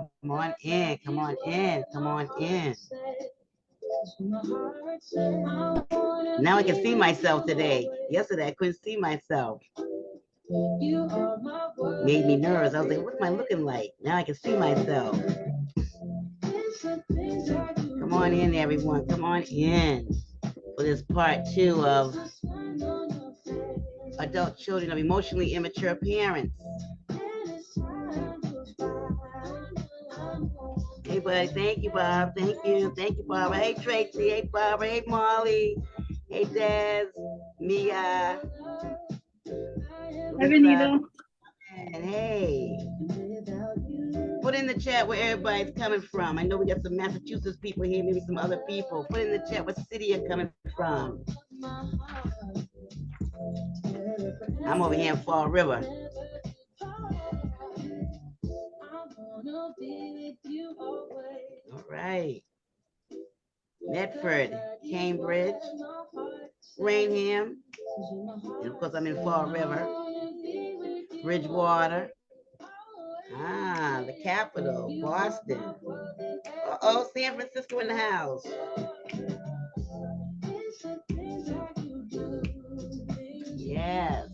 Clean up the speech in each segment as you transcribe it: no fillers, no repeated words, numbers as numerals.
Come on in, come on in, come on in. Now I can see myself today. Yesterday I couldn't see myself. Made me nervous. I was like, what am I looking like? Now I can see myself. Come on in, everyone. Come on in for this part 2 of adult children of emotionally immature parents. Hey, buddy. Thank you, Bob. Thank you. Thank you, Barbara. Hey, Tracy. Hey, Barbara. Hey, Molly. Hey, Daz. Mia. Hi, Benito. And hey. Put in the chat where everybody's coming from. I know we got some Massachusetts people here, maybe some other people. Put in the chat what city you're coming from. I'm over here in Fall River. All right. Medford, Cambridge, Rainham, and of course I'm in Fall River, Bridgewater, the capital, Boston. Uh-oh, San Francisco in the house. Yes.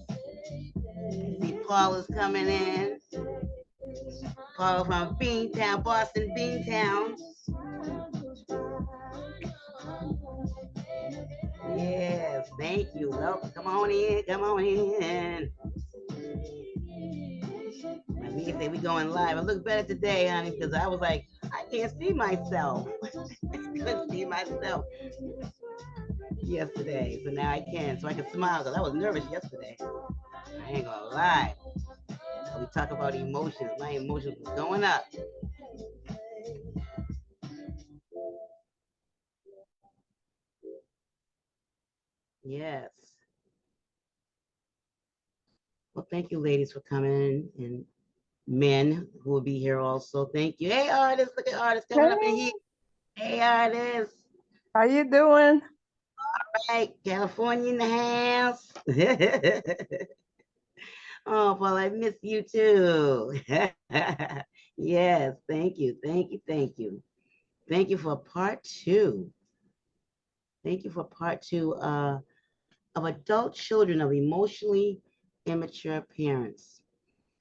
See Paula's coming in. Paula from Beantown, Boston, Beantown. Yes, thank you. Well, come on in, come on in. I mean, say we going live. I look better today, honey, because I was like, I can't see myself. I couldn't see myself yesterday, so now I can. So I can smile because I was nervous yesterday. I ain't gonna lie. We talk about emotions. My emotions was going up. Yes. Well, thank you, ladies, for coming, and men who will be here also. Thank you. Hey, artists, look at artists coming up in here. Hey, artists. How you doing? All right, California in the house. Oh, Paul, I miss you too. Yes, thank you, thank you, thank you. Thank you for part 2. Thank you for part 2 of adult children of emotionally immature parents.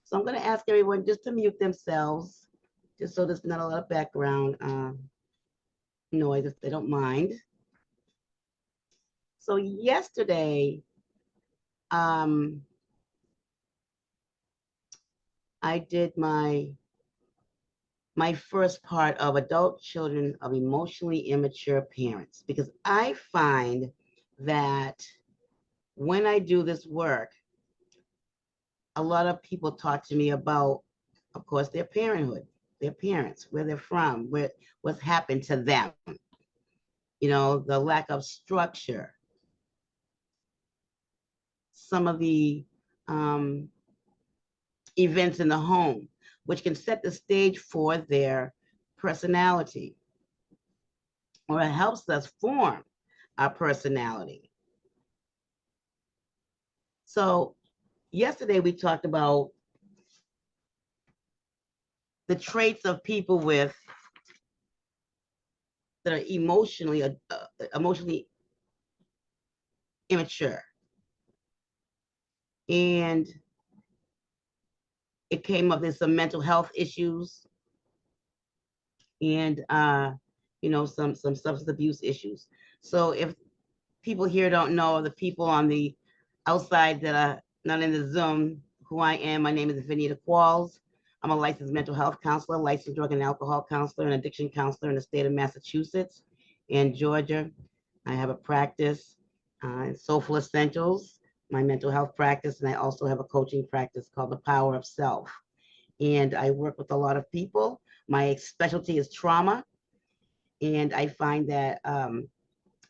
So I'm going to ask everyone just to mute themselves, just so there's not a lot of background noise if they don't mind. So yesterday, I did my first part of adult children of emotionally immature parents, because I find that when I do this work, a lot of people talk to me about, of course, their parenthood, their parents, where they're from, what's happened to them, you know, the lack of structure, some of the events in the home, which can set the stage for their personality, or it helps us form our personality. So yesterday we talked about the traits of people that are emotionally immature, and it came up. There's some mental health issues, and you know, some substance abuse issues. So if people here don't know, the people on the outside that are not in the Zoom, who I am, my name is 𝐼𝐦𝐿 𝐾𝐸. I'm a licensed mental health counselor, licensed drug and alcohol counselor, and addiction counselor in the state of Massachusetts and Georgia. I have a practice in Soulful Essentials, my mental health practice, and I also have a coaching practice called The Power of Self. And I work with a lot of people. My specialty is trauma, and I find that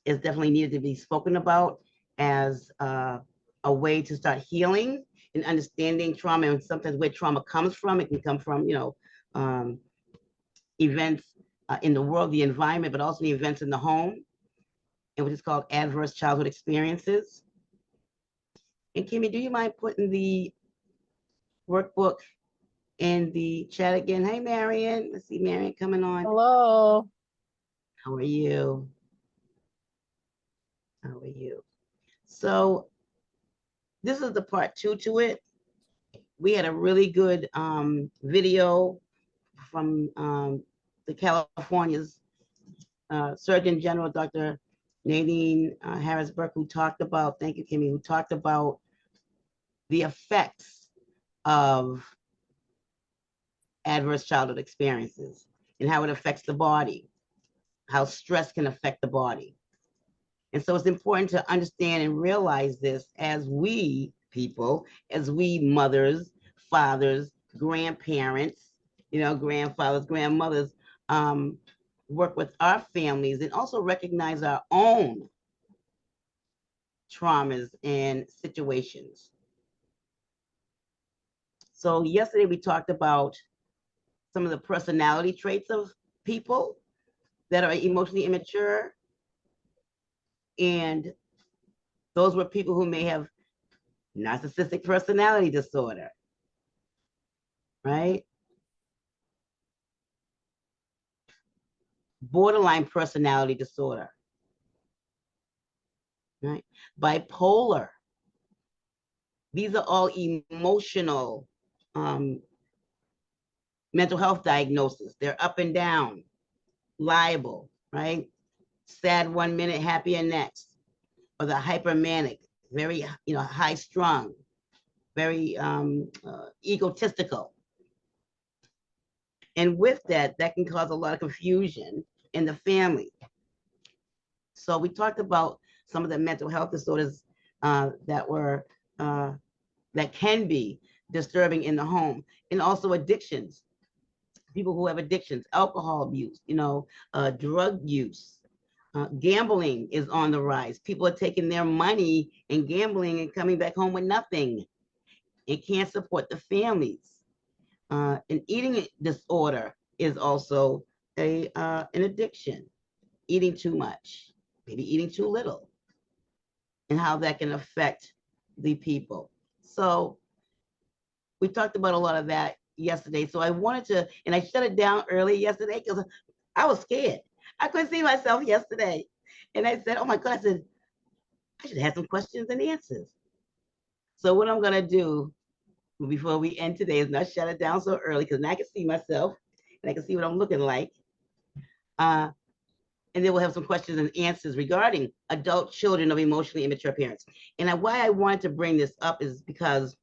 it's definitely needed to be spoken about as a way to start healing and understanding trauma, and sometimes where trauma comes from. It can come from, you know, events in the world, the environment, but also the events in the home, and which is called adverse childhood experiences. And Kimmy, do you mind putting the workbook in the chat again. Hey, Marion. I see Marion coming on. Hello. How are you? How are you? So this is the part 2 to it. We had a really good video from the California's Surgeon General, Dr. Nadine Harrisburg, who talked about, thank you, Kimmy, who talked about the effects of adverse childhood experiences and how it affects the body, how stress can affect the body. And so it's important to understand and realize this as we people, as we mothers, fathers, grandparents, grandfathers, grandmothers, work with our families and also recognize our own traumas and situations. So yesterday we talked about some of the personality traits of people that are emotionally immature. And those were people who may have narcissistic personality disorder, right? Borderline personality disorder, right? Bipolar. These are all emotional mental health diagnoses. They're up and down, liable, right? Sad one minute, happy next. Or the hypermanic, very high strung, very egotistical. And with that can cause a lot of confusion in the family. So we talked about some of the mental health disorders that can be disturbing in the home, and also addictions. People who have addictions, alcohol abuse, drug use, gambling is on the rise. People are taking their money and gambling and coming back home with nothing. It can't support the families. An eating disorder is also an addiction. Eating too much, maybe eating too little, and how that can affect the people. So we talked about a lot of that yesterday. So I wanted to, and I shut it down early yesterday because I was scared. I couldn't see myself yesterday. And I said, oh my God, I should have some questions and answers. So what I'm gonna do before we end today is not shut it down so early, because now I can see myself and I can see what I'm looking like. And then we'll have some questions and answers regarding adult children of emotionally immature parents. And why I wanted to bring this up is because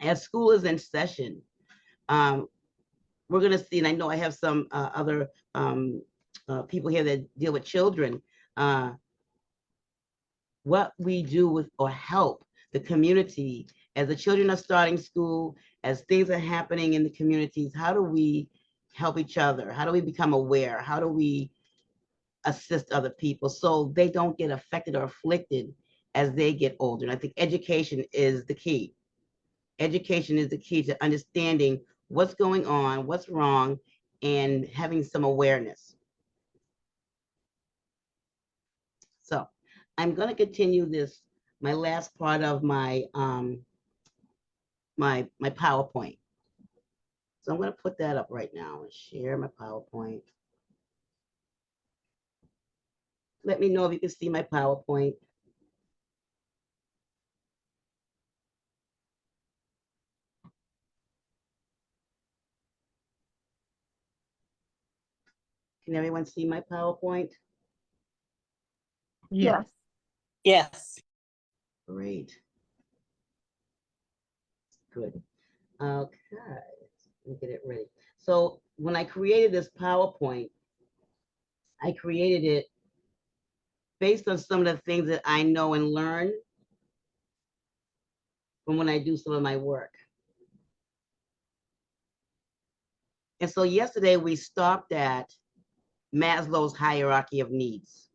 as school is in session, we're going to see, and I know I have some other people here that deal with children, what we do with or help the community as the children are starting school, as things are happening in the communities. How do we help each other? How do we become aware? How do we assist other people so they don't get affected or afflicted as they get older? And I think education is the key. Education is the key to understanding what's going on, what's wrong, and having some awareness. So I'm going to continue this, my last part of my my PowerPoint. So I'm going to put that up right now and share my PowerPoint. Let me know if you can see my PowerPoint. Can everyone see my PowerPoint? Yes. Yes. Great. Good. Okay, let me get it ready. So when I created this PowerPoint, I created it based on some of the things that I know and learn from when I do some of my work. And so yesterday we stopped at Maslow's hierarchy of needs.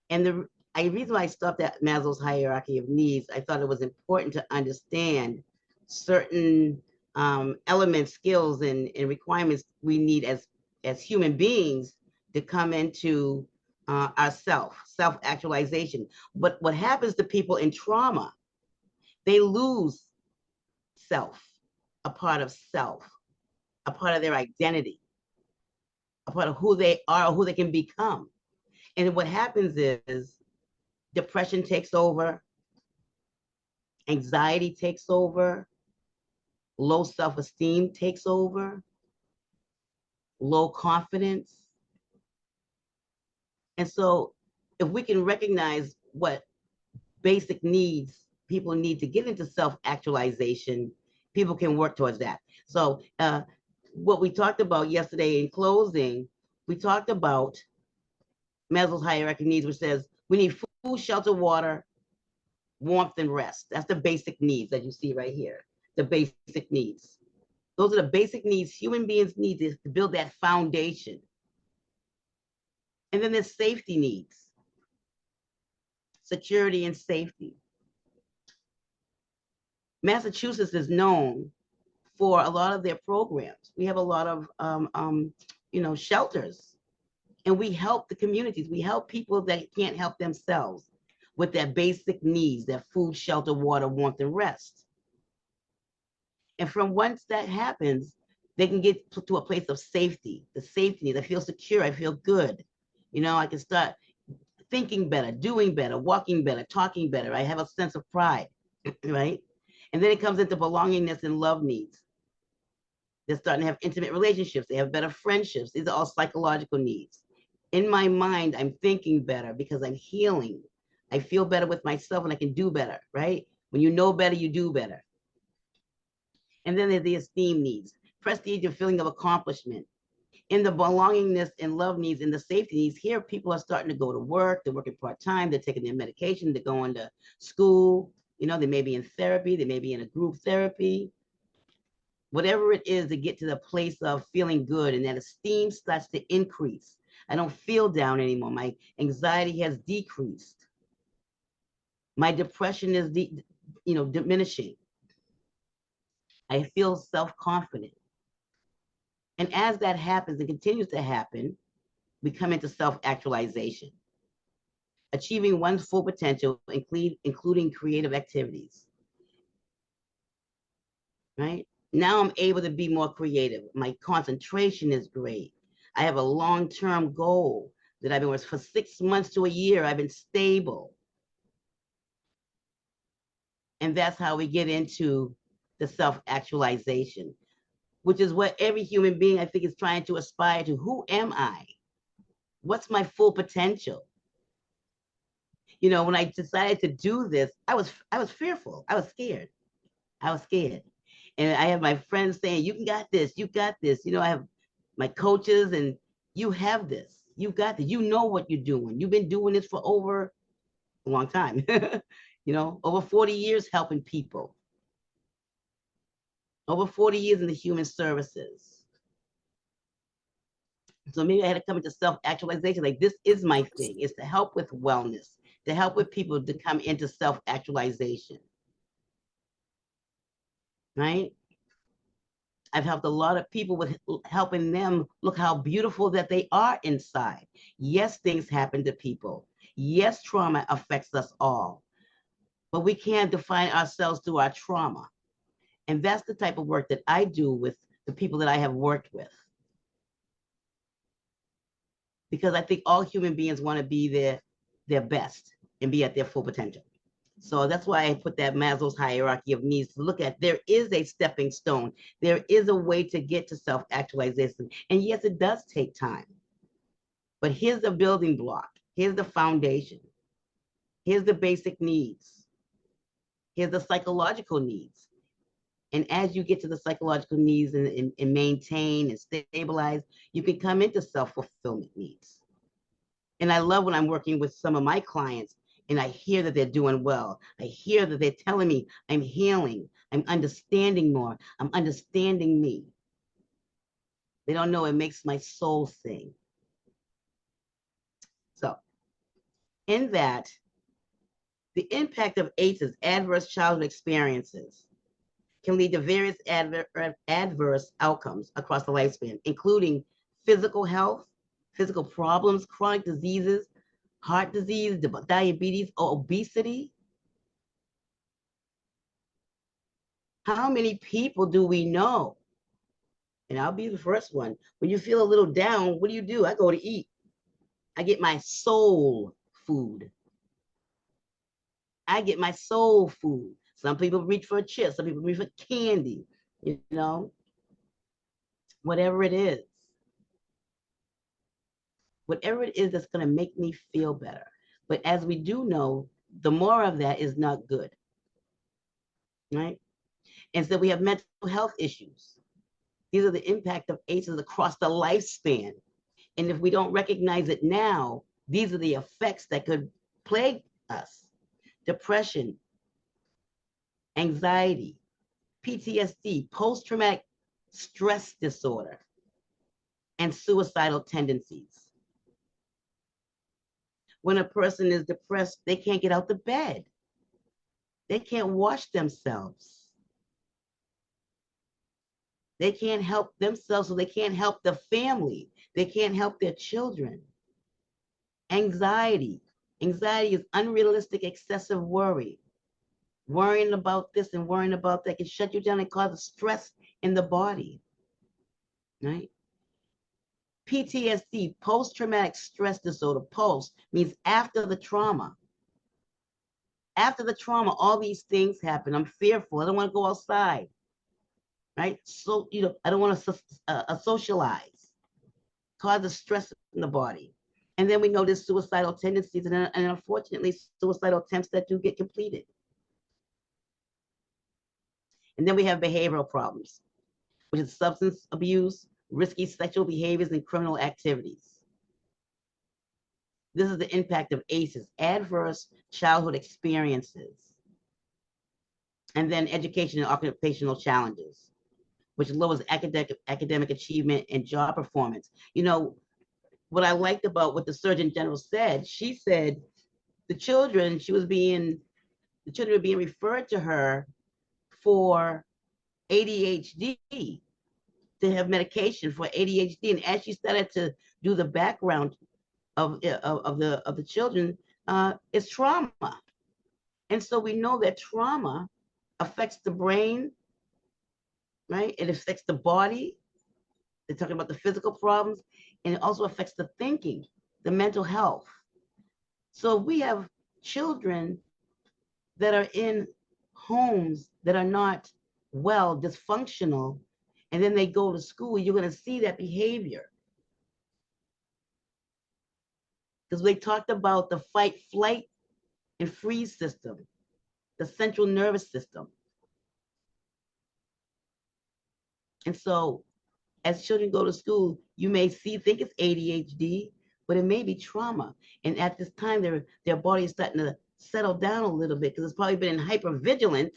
And the reason why I stopped at Maslow's hierarchy of needs, I thought it was important to understand certain elements, skills, and requirements we need as human beings to come into our self-actualization. But what happens to people in trauma, they lose self. a part of self, a part of their identity, a part of who they are or who they can become. And what happens is depression takes over, anxiety takes over, low self-esteem takes over, low confidence. And so if we can recognize what basic needs people need to get into self-actualization, people can work towards that. So what we talked about yesterday in closing, we talked about Maslow's hierarchy of needs, which says we need food, shelter, water, warmth, and rest. That's the basic needs that you see right here, the basic needs. Those are the basic needs human beings need to build that foundation. And then there's safety needs, security and safety. Massachusetts is known for a lot of their programs. We have a lot of shelters, and we help the communities. We help people that can't help themselves with their basic needs, their food, shelter, water, warmth, and rest. And from once that happens, they can get to a place of safety, the safety needs. I feel secure, I feel good. I can start thinking better, doing better, walking better, talking better. I have a sense of pride, right? And then it comes into belongingness and love needs. They're starting to have intimate relationships. They have better friendships. These are all psychological needs. In my mind, I'm thinking better because I'm healing. I feel better with myself and I can do better, right? When you know better, you do better. And then there's the esteem needs, prestige and feeling of accomplishment. In the belongingness and love needs and the safety needs, here people are starting to go to work, they're working part-time, they're taking their medication, they're going to school, they may be in therapy, they may be in a group therapy. Whatever it is to get to the place of feeling good, and that esteem starts to increase. I don't feel down anymore. My anxiety has decreased. My depression is diminishing. I feel self-confident. And as that happens and continues to happen, we come into self-actualization, achieving one's full potential, including creative activities. Right? Now I'm able to be more creative. My concentration is great. I have a long-term goal that I've been with for 6 months to a year. I've been stable. And that's how we get into the self-actualization, which is what every human being, I think, is trying to aspire to. Who am I? What's my full potential? When I decided to do this, I was fearful. I was scared. And I have my friends saying, you got this, you got this. I have my coaches, and you have this, you got this. You know what you're doing. You've been doing this for over a long time, over 40 years helping people, over 40 years in the human services. So maybe I had to come into self-actualization. Like, this is my thing. It's to help with wellness, to help with people to come into self-actualization. Right? I've helped a lot of people with helping them look how beautiful that they are inside. Yes, things happen to people. Yes, trauma affects us all. But we can't define ourselves through our trauma. And that's the type of work that I do with the people that I have worked with. Because I think all human beings want to be their best and be at their full potential. So that's why I put that Maslow's hierarchy of needs to look at. There is a stepping stone. There is a way to get to self-actualization. And yes, it does take time. But here's the building block. Here's the foundation. Here's the basic needs. Here's the psychological needs. And as you get to the psychological needs and maintain and stabilize, you can come into self-fulfillment needs. And I love when I'm working with some of my clients and I hear that they're doing well. I hear that they're telling me I'm healing. I'm understanding more. I'm understanding me. They don't know, it makes my soul sing. So in that, the impact of ACEs, adverse childhood experiences, can lead to various adverse outcomes across the lifespan, including physical health, physical problems, chronic diseases, heart disease, diabetes, or obesity, How many people do we know? And I'll be the first one. When you feel a little down, what do? I go to eat. I get my soul food. I get my soul food. Some people reach for a chip. Some people reach for candy, you know, whatever it is. Whatever it is that's going to make me feel better. But as we do know, the more of that is not good, right? And so we have mental health issues. These are the impact of ACEs across the lifespan. And if we don't recognize it now, these are the effects that could plague us. Depression, anxiety, PTSD, post-traumatic stress disorder, and suicidal tendencies. When a person is depressed, they can't get out of bed. They can't wash themselves. They can't help themselves, so they can't help the family. They can't help their children. Anxiety. Anxiety is unrealistic, excessive worry. Worrying about this and worrying about that can shut you down and cause stress in the body, right? PTSD, post-traumatic stress disorder, post means after the trauma. After the trauma, all these things happen. I'm fearful. I don't want to go outside, right? So, I don't want to socialize, causes stress in the body. And then we know there's suicidal tendencies and unfortunately suicidal attempts that do get completed. And then we have behavioral problems, which is substance abuse, risky sexual behaviors, and criminal activities. This is the impact of ACEs, adverse childhood experiences. And then education and occupational challenges, which lowers academic achievement and job performance. What I liked about what the Surgeon General said, she said the children were being referred to her for ADHD, to have medication for ADHD. And as she started to do the background of the children, it's trauma. And so we know that trauma affects the brain, right? It affects the body. They're talking about the physical problems, and it also affects the thinking, the mental health. So we have children that are in homes that are not well, dysfunctional, and then they go to school, you're going to see that behavior. Because we talked about the fight, flight, and freeze system, the central nervous system. And so as children go to school, you may think it's ADHD, but it may be trauma. And at this time, their body is starting to settle down a little bit because it's probably been in hypervigilance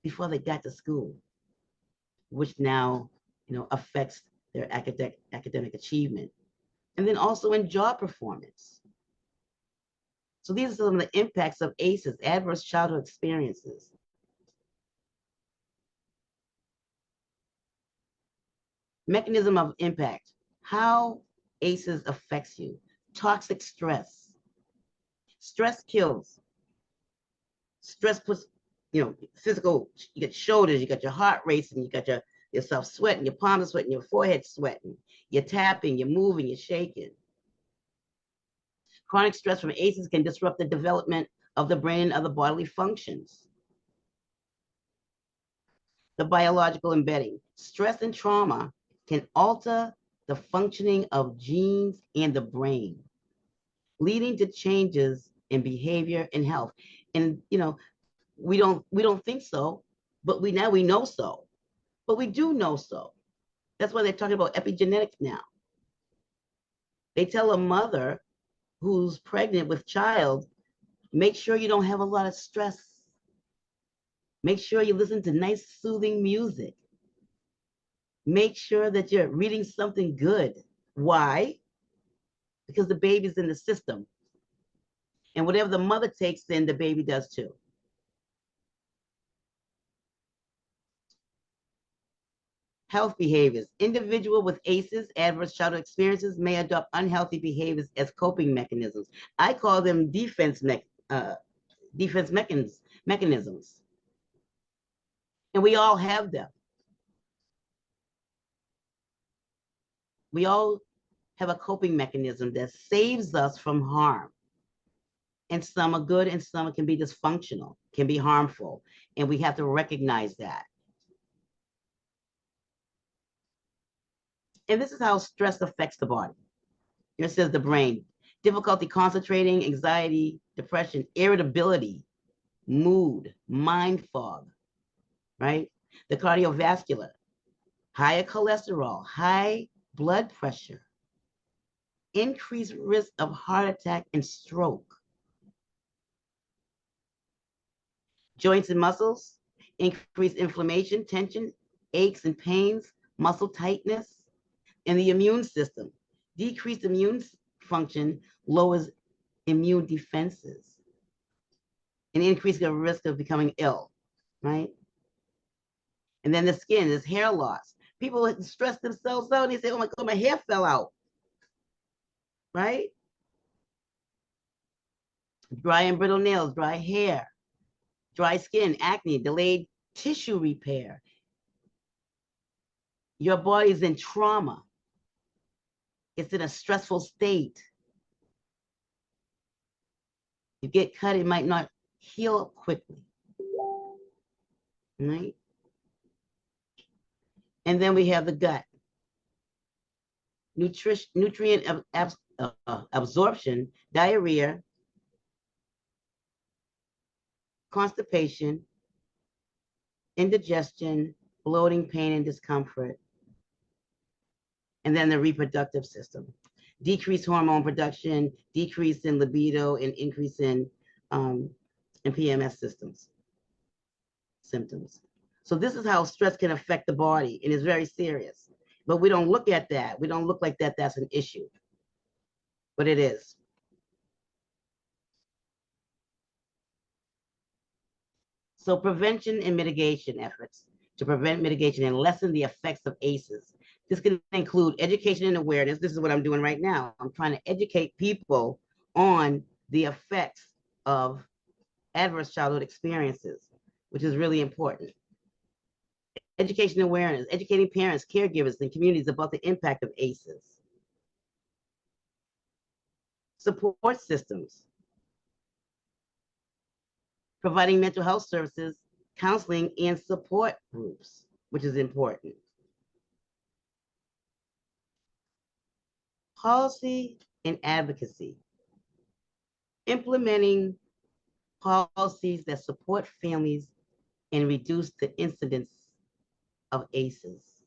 before they got to school, which now, affects their academic achievement. And then also in job performance. So these are some of the impacts of ACEs, adverse childhood experiences. Mechanism of impact, how ACEs affects you. Toxic stress. Stress kills. Stress puts, physical, you got shoulders, you got your heart racing, you got yourself sweating, your palms are sweating, your forehead sweating, you're tapping, you're moving, you're shaking. Chronic stress from ACEs can disrupt the development of the brain and other bodily functions. The biological embedding. Stress and trauma can alter the functioning of genes and the brain, leading to changes in behavior and health. And we don't think so, but we know so. But we do know so. That's why they're talking about epigenetics now. They tell a mother who's pregnant with child, make sure you don't have a lot of stress. Make sure you listen to nice, soothing music. Make sure that you're reading something good. Why? Because the baby's in the system. And whatever the mother takes in, the baby does too. Health behaviors. Individual with ACEs, adverse childhood experiences, may adopt unhealthy behaviors as coping mechanisms. I call them defense mechanisms. And we all have them. We all have a coping mechanism that saves us from harm. And some are good and some can be dysfunctional, can be harmful. And we have to recognize that. And this is how stress affects the body. Here it says the brain. Difficulty concentrating, anxiety, depression, irritability, mood, mind fog, right? The cardiovascular, higher cholesterol, high blood pressure, increased risk of heart attack and stroke. Joints and muscles, increased inflammation, tension, aches and pains, muscle tightness. And the immune system, decreased immune function lowers immune defenses and increases the risk of becoming ill, right? And then the skin is hair loss. People stress themselves out and they say, oh my God, my hair fell out, right? Dry and brittle nails, dry hair, dry skin, acne, delayed tissue repair. Your body's in trauma. It's in a stressful state. You get cut, it might not heal up quickly, right? And then we have the gut. Nutrient absorption, diarrhea, constipation, indigestion, bloating, pain, and discomfort. And then the reproductive system. Decreased hormone production, decrease in libido, and increase in PMS symptoms. So this is how stress can affect the body, and it's very serious. But we don't look at that. We don't look like that that's an issue. But it is. So prevention and mitigation efforts to prevent, mitigation, and lessen the effects of ACEs. This can include education and awareness. This is what I'm doing right now. I'm trying to educate people on the effects of adverse childhood experiences, which is really important. Education and awareness, educating parents, caregivers, and communities about the impact of ACEs. Support systems, providing mental health services, counseling, and support groups, which is important. Policy and advocacy, implementing policies that support families and reduce the incidence of ACEs.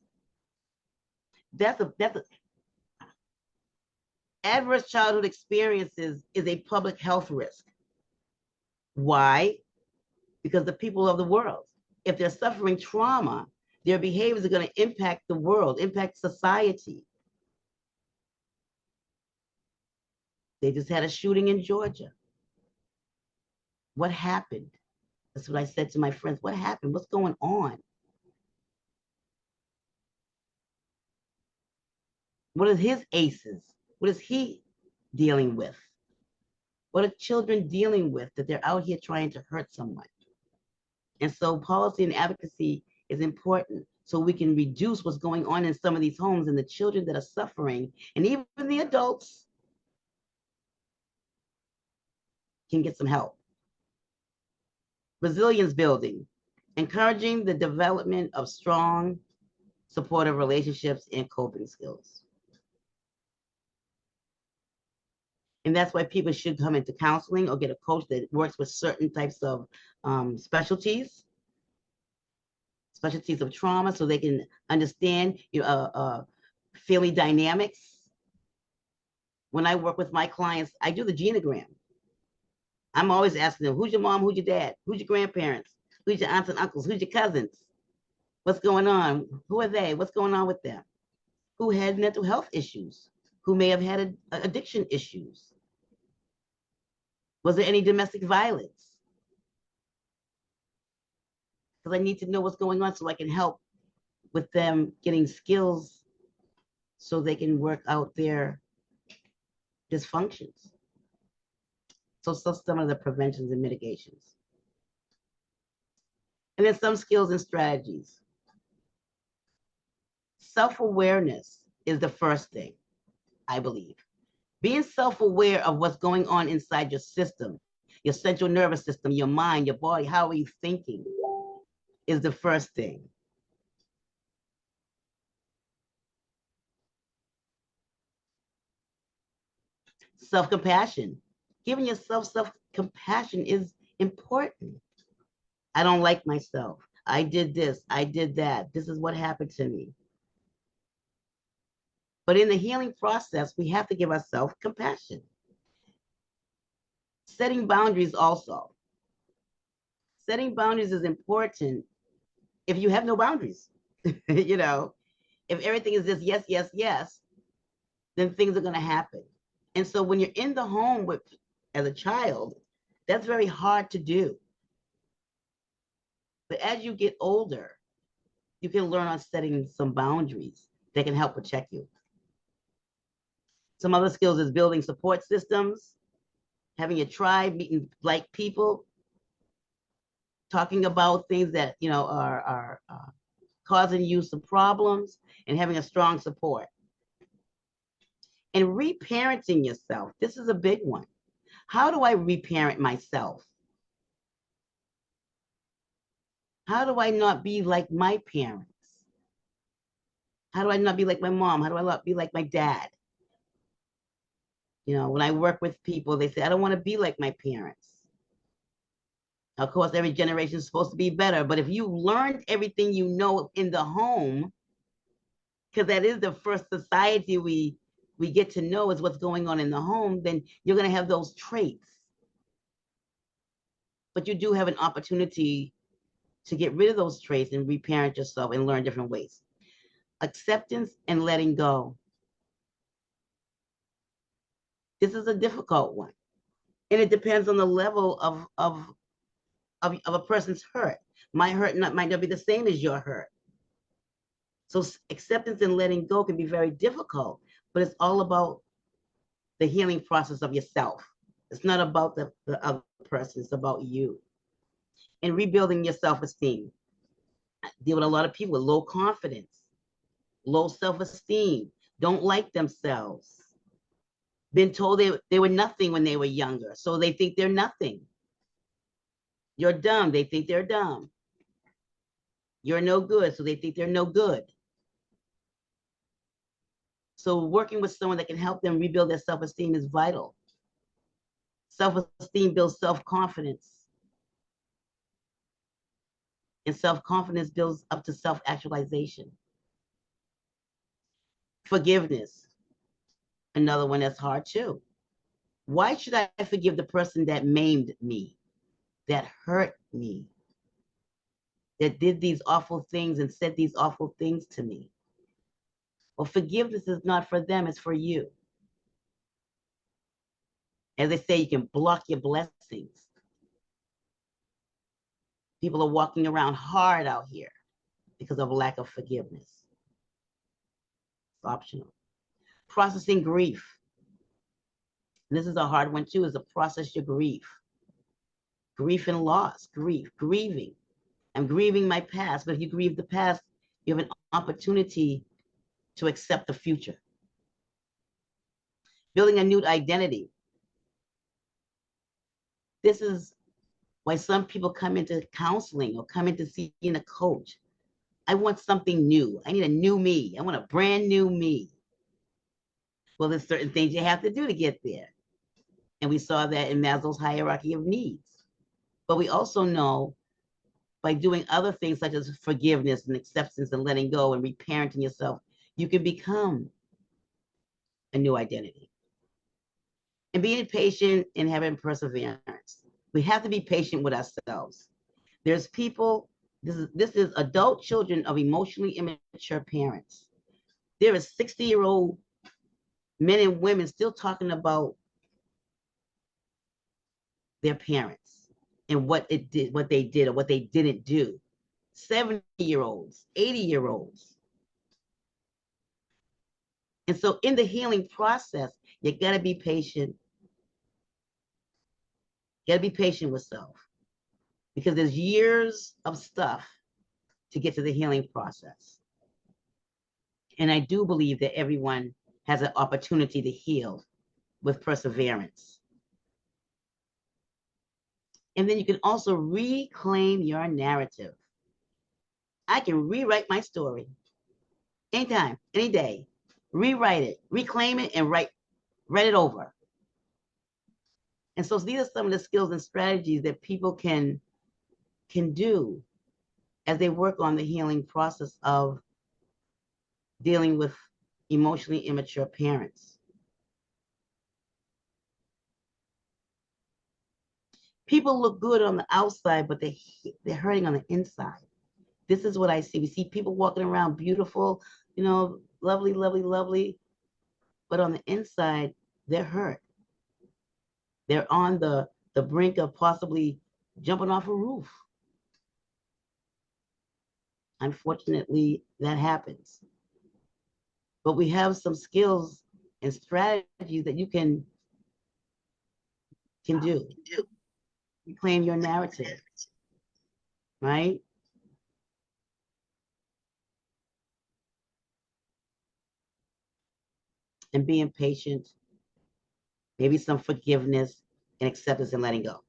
Adverse childhood experiences is a public health risk. Why? Because the people of the world, if they're suffering trauma, their behaviors are going to impact the world, impact society. They just had a shooting in Georgia. What happened? That's what I said to my friends. What happened? What's going on? What are his ACEs? What is he dealing with? What are children dealing with that they're out here trying to hurt someone? And so policy and advocacy is important so we can reduce what's going on in some of these homes and the children that are suffering, and even the adults can get some help. Resilience building, encouraging the development of strong, supportive relationships and coping skills. And that's why people should come into counseling or get a coach that works with certain types of specialties of trauma, so they can understand family dynamics. When I work with my clients, I do the genogram. I'm always asking them, who's your mom, who's your dad, who's your grandparents, who's your aunts and uncles, who's your cousins, what's going on, who are they, what's going on with them, who had mental health issues, who may have had addiction issues. Was there any domestic violence? Because I need to know what's going on so I can help with them getting skills so they can work out their dysfunctions. So some of the preventions and mitigations. And then some skills and strategies. Self-awareness is the first thing, I believe. Being self-aware of what's going on inside your system, your central nervous system, your mind, your body, how are you thinking, is the first thing. Self-compassion. Giving yourself self-compassion is important. I don't like myself. I did this. I did that. This is what happened to me. But in the healing process, we have to give ourselves compassion. Setting boundaries also. Setting boundaries is important if you have no boundaries. You know, if everything is just yes, yes, yes, then things are going to happen. And so when you're in the home with, as a child, that's very hard to do. But as you get older, you can learn on setting some boundaries that can help protect you. Some other skills is building support systems, having a tribe, meeting like people, talking about things that, you know, are causing you some problems, and having a strong support. And reparenting yourself. This is a big one. How do I reparent myself? How do I not be like my parents? How do I not be like my mom? How do I not be like my dad? You know, when I work with people, they say, I don't want to be like my parents. Of course, every generation is supposed to be better, but if you learned everything you know in the home, because that is the first society we get to know is what's going on in the home, then you're going to have those traits. But you do have an opportunity to get rid of those traits and reparent yourself and learn different ways. Acceptance and letting go. This is a difficult one. And it depends on the level of a person's hurt. My hurt might not be the same as your hurt. So acceptance and letting go can be very difficult, but it's all about the healing process of yourself. It's not about the other person, it's about you. And rebuilding your self-esteem. I deal with a lot of people with low confidence, low self-esteem, don't like themselves, been told they were nothing when they were younger, so they think they're nothing. You're dumb, they think they're dumb. You're no good, so they think they're no good. So working with someone that can help them rebuild their self-esteem is vital. Self-esteem builds self-confidence. And self-confidence builds up to self-actualization. Forgiveness, another one that's hard too. Why should I forgive the person that maimed me, that hurt me, that did these awful things and said these awful things to me? Well, forgiveness is not for them, it's for you. As they say, you can block your blessings. People are walking around hard out here because of lack of forgiveness. It's optional. Processing grief. And this is a hard one too, is to process your grief. Grief and loss, grieving. I'm grieving my past, but if you grieve the past, you have an opportunity to accept the future. Building a new identity. This is why some people come into counseling or come into seeing a coach. I want something new. I need a new me. I want a brand new me. Well, there's certain things you have to do to get there. And we saw that in Maslow's hierarchy of needs. But we also know by doing other things such as forgiveness and acceptance and letting go and reparenting yourself, you can become a new identity. And being patient and having perseverance. We have to be patient with ourselves. There's people, this is adult children of emotionally immature parents. There is 60-year-old men and women still talking about their parents and what they did or what they didn't do. 70-year-olds, 80-year-olds. And so in the healing process, you gotta be patient. You gotta be patient with self. because there's years of stuff to get to the healing process. And I do believe that everyone has an opportunity to heal with perseverance. And then you can also reclaim your narrative. I can rewrite my story anytime, any day. Rewrite it, reclaim it, and write it over. And so these are some of the skills and strategies that people can do as they work on the healing process of dealing with emotionally immature parents. People look good on the outside, but they're hurting on the inside. This is what I see. We see people walking around beautiful, lovely, lovely, lovely. But on the inside, they're hurt. They're on the brink of possibly jumping off a roof. Unfortunately, that happens. But we have some skills and strategies that you can do. Reclaim your narrative, right? And being patient, maybe some forgiveness and acceptance and letting go.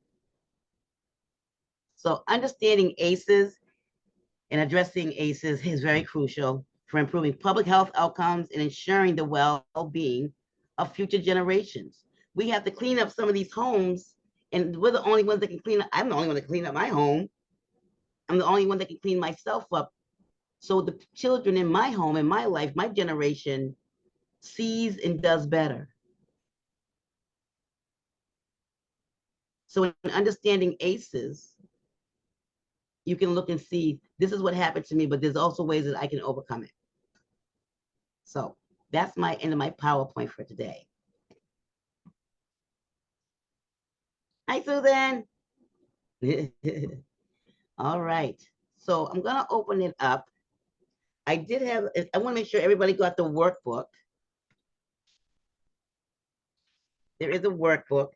So understanding ACEs and addressing ACEs is very crucial for improving public health outcomes and ensuring the well-being of future generations. We have to clean up some of these homes, and we're the only ones that can clean up. I'm the only one that can clean up my home. I'm the only one that can clean myself up. So the children in my home, in my life, my generation sees and does better. So in understanding ACEs, you can look and see, this is what happened to me, but there's also ways that I can overcome it. So that's my end of my PowerPoint for today. Hi, Susan. All right. So I'm going to open it up. I want to make sure everybody got the workbook. There is a workbook.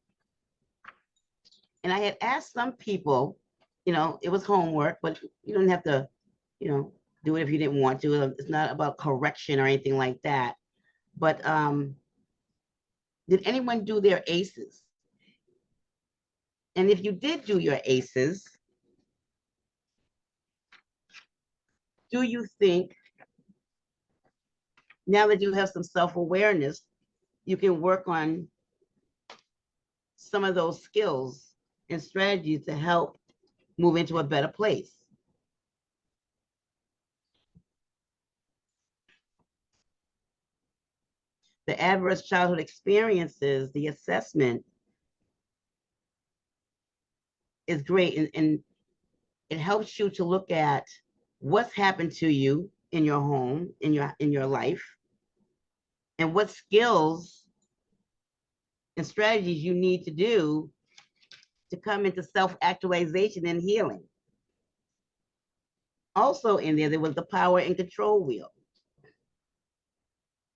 And I had asked some people, it was homework, but you don't have to, do it if you didn't want to. It's not about correction or anything like that. But did anyone do their ACEs? And if you did do your ACEs, do you think, now that you have some self-awareness, you can work on some of those skills and strategies to help move into a better place? The adverse childhood experiences, the assessment is great, and it helps you to look at what's happened to you in your home, in your life, and what skills and strategies you need to do to come into self-actualization and healing. Also in there was the power and control wheel.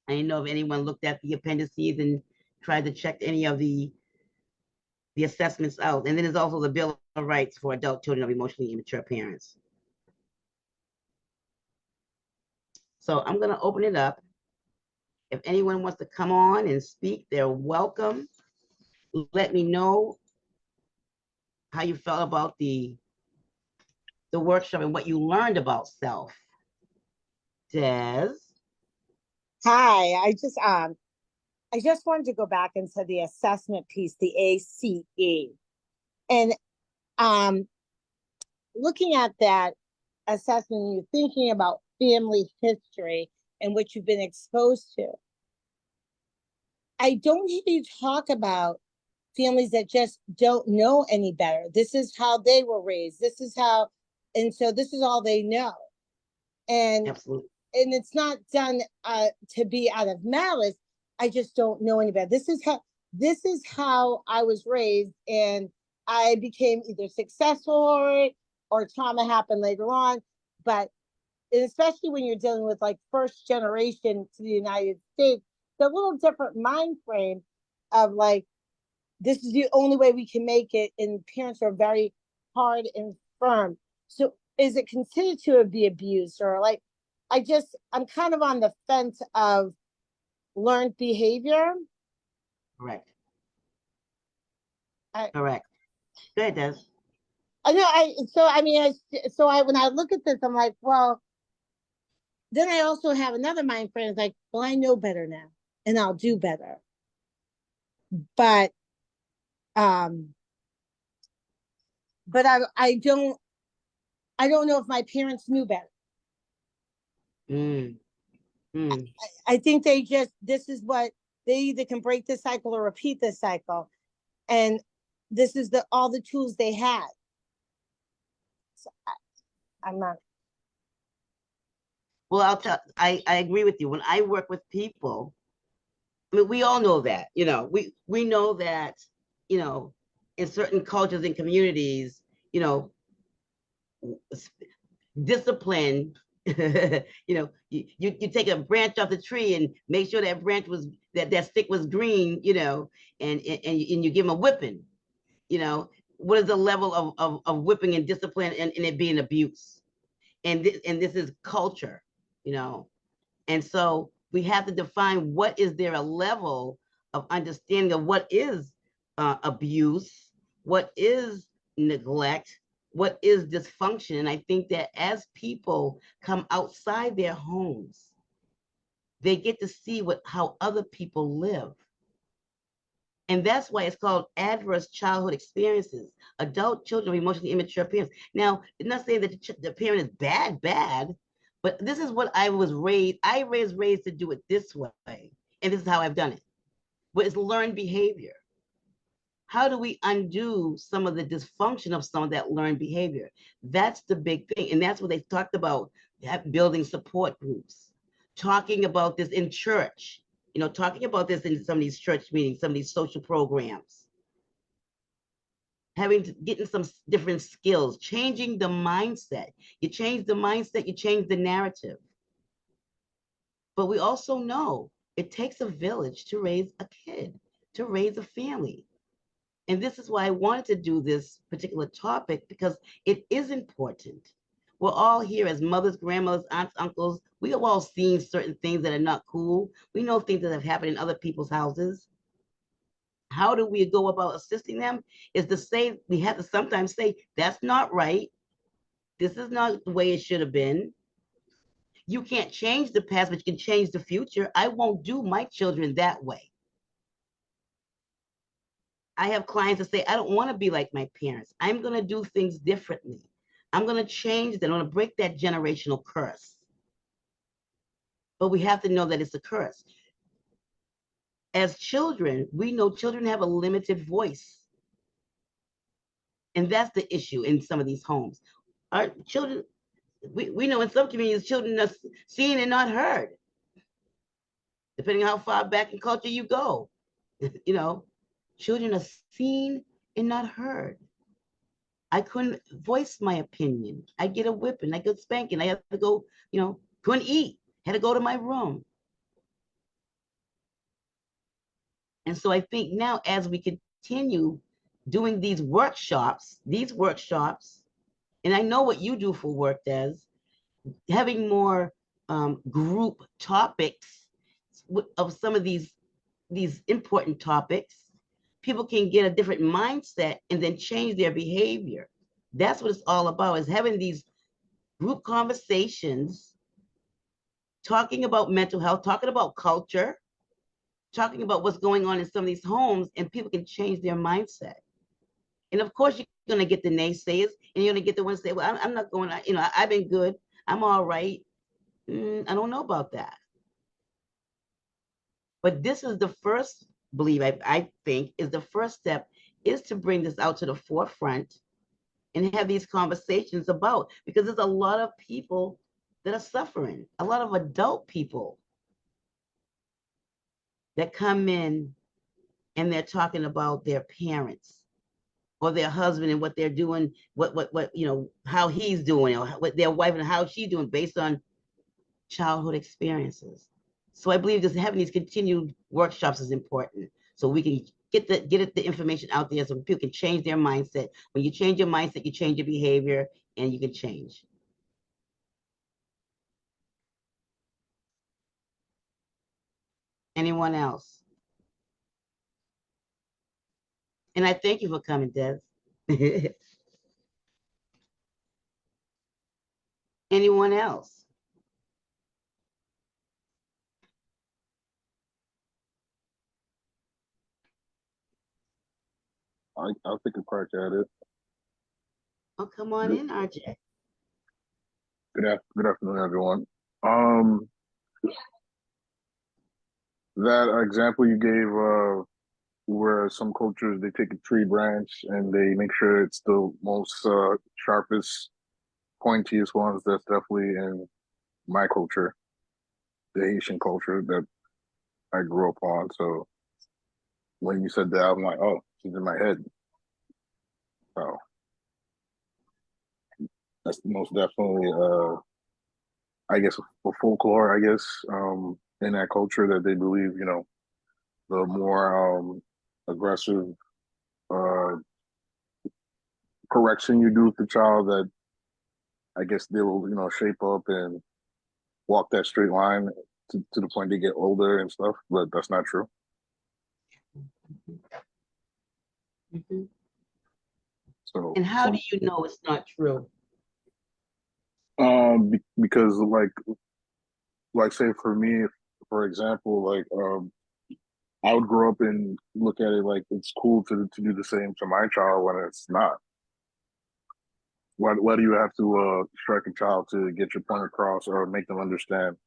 I didn't know if anyone looked at the appendices and tried to check any of the assessments out. And then there's also the Bill of Rights for adult children of emotionally immature parents. So I'm going to open it up. If anyone wants to come on and speak, they're welcome. Let me know how you felt about the workshop and what you learned about self. Des? Hi, I just wanted to go back into the assessment piece, the ACE. And looking at that assessment, you're thinking about family history and what you've been exposed to. I don't hear you talk about families that just don't know any better. This is how they were raised. This is how, and so this is all they know. And Absolutely. And it's not done to be out of malice. I just don't know any better. This is how I was raised, and I became either successful or trauma happened later on. But especially when you're dealing with like first generation to the United States, the little different mind frame of like, this is the only way we can make it, and parents are very hard and confirmed. So is it considered to be abuse, or like, I'm kind of on the fence of learned behavior. Correct. I, Correct. Go ahead, Des. I know. When I look at this, I'm like, well, then I also have another mind frame. It's like, well, I know better now, and I'll do better. But, um, but I don't know if my parents knew better. Mm. Mm. I think this is what they either can break the cycle or repeat the cycle, and this is all the tools they had. So I'm not. Well, I agree with you. When I work with people, I mean, we all know that, we know that, in certain cultures and communities, discipline, you take a branch off the tree and make sure that that stick was green, and you give them a whipping, what is the level of whipping and discipline and it being abuse? And this is culture, and so we have to define what is there a level of understanding of what is abuse, what is neglect, what is dysfunction. And I think that as people come outside their homes, they get to see how other people live. And that's why it's called adverse childhood experiences. Adult children of emotionally immature parents. Now, it's not saying that the parent is bad, but this is what I was raised. I was raised to do it this way. And this is how I've done it. But it's learned behavior. How do we undo some of the dysfunction of some of that learned behavior? That's the big thing. And that's what they talked about, building support groups, talking about this in church, talking about this in some of these church meetings, some of these social programs, getting some different skills, changing the mindset. You change the mindset, you change the narrative. But we also know it takes a village to raise a kid, to raise a family. And this is why I wanted to do this particular topic, because it is important. We're all here as mothers, grandmothers, aunts, uncles. We have all seen certain things that are not cool. We know things that have happened in other people's houses. How do we go about assisting them? Is to say, we have to sometimes say, that's not right. This is not the way it should have been. You can't change the past, but you can change the future. I won't do my children that way. I have clients that say, I don't want to be like my parents. I'm going to do things differently. I'm going to change them. I'm going to break that generational curse. But we have to know that it's a curse. As children, we know children have a limited voice. And that's the issue in some of these homes. Our children, we know in some communities, children are seen and not heard, depending on how far back in culture you go. Children are seen and not heard. I couldn't voice my opinion. I get a whipping, I get spanking. I had to go, couldn't eat, had to go to my room. And so I think now, as we continue doing these workshops, and I know what you do for work, Des, having more group topics of some of these important topics, people can get a different mindset and then change their behavior. That's what it's all about, is having these group conversations, talking about mental health, talking about culture, talking about what's going on in some of these homes, and people can change their mindset. And of course, you're going to get the naysayers, and you're going to get the ones that say, well, I'm not going, I've been good, I'm all right. I don't know about that. But this is the first, I think, is the first step, is to bring this out to the forefront and have these conversations about, because there's a lot of people that are suffering, a lot of adult people that come in and they're talking about their parents or their husband and what they're doing, how he's doing, or what their wife and how she's doing based on childhood experiences. So I believe just having these continued workshops is important, so we can get the information out there so people can change their mindset. When you change your mindset, you change your behavior, and you can change. Anyone else? And I thank you for coming, Des. Anyone else? I'll take a crack at it. Oh, come on in, RJ. Good afternoon, everyone. That example you gave, where some cultures they take a tree branch and they make sure it's the most sharpest, pointiest ones. That's definitely in my culture, the Haitian culture that I grew up on. So when you said that, I'm like, oh, it's in my head. So that's most definitely, I guess, a folklore. I guess in that culture that they believe, the more aggressive uh, correction you do with the child, that I guess they will, shape up and walk that straight line to the point they get older and stuff. But that's not true. Mm-hmm. So, and how do you know it's not true? Because like say for me, for example, I would grow up and look at it like it's cool to do the same to my child when it's not. Why do you have to strike a child to get your point across or make them understand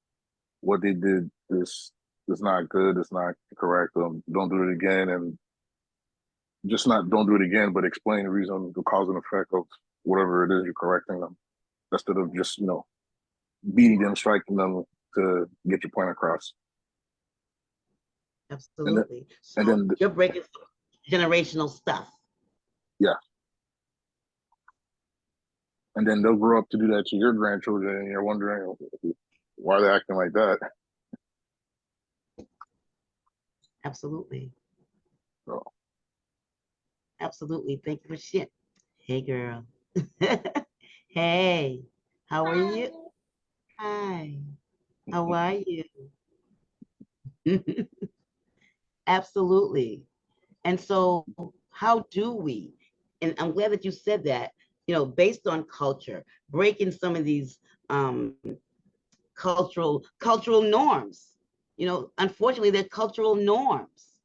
what they did is not good, it's not correct, don't do it again, and just not don't do it again, but explain the reason, the cause and effect of whatever it is you're correcting them, instead of just, beating them, striking them to get your point across. Absolutely. And So then you're breaking generational stuff. Yeah. And then they'll grow up to do that to your grandchildren, and you're wondering why they're acting like that. Absolutely. So. Absolutely. Thank you for sharing. Hey, girl. Hey, how are you? Hi. How are you? Absolutely. And so, how do we? And I'm glad that you said that. Based on culture, breaking some of these cultural norms. Unfortunately, they're cultural norms.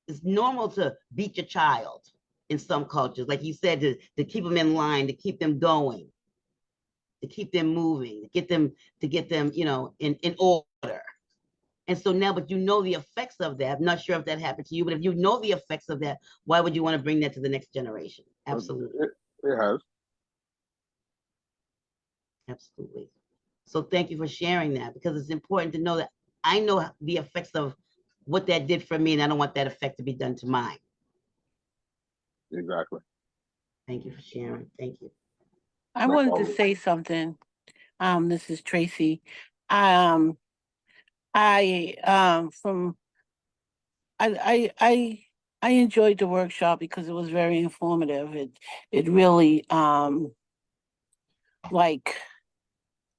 It's normal to beat your child in some cultures, like you said, to keep them in line, to keep them going, to keep them moving, to get them, in order. And so now, but the effects of that. I'm not sure if that happened to you, but if you know the effects of that, why would you want to bring that to the next generation? Absolutely. It has. Absolutely. So thank you for sharing that, because it's important to know that I know the effects of what that did for me, and I don't want that effect to be done to mine. Exactly. Thank you for sharing. Thank you. I wanted to say something. This is Tracy. I from I enjoyed the workshop because it was very informative. It really like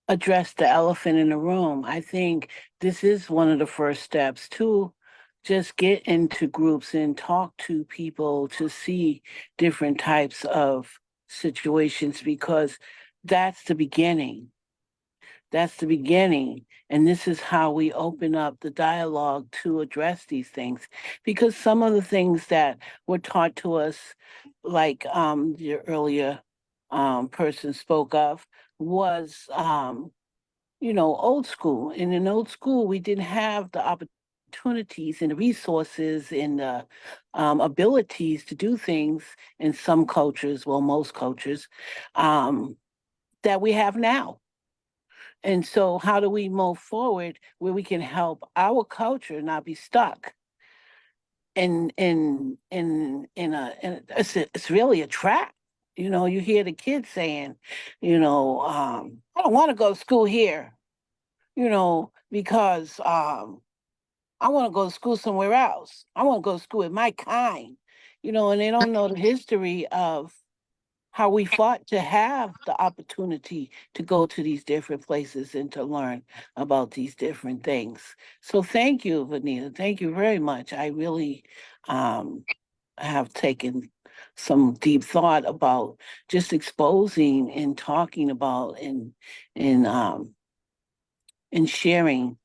addressed the elephant in the room. I think this is one of the first steps to just get into groups and talk to people to see different types of situations, because that's the beginning. That's the beginning. And this is how we open up the dialogue to address these things. Because some of the things that were taught to us, like the earlier person spoke of, was old school. And in old school, we didn't have the opportunities and the resources and the abilities to do things in some cultures, well, most cultures, that we have now. And so how do we move forward where we can help our culture not be stuck it's really a trap. You hear the kids saying, I don't want to go to school here, because I want to go to school somewhere else. I want to go to school with my kind, and they don't know the history of how we fought to have the opportunity to go to these different places and to learn about these different things. So thank you, Vanita. Thank you very much. I really um, have taken some deep thought about just exposing and talking about and and sharing,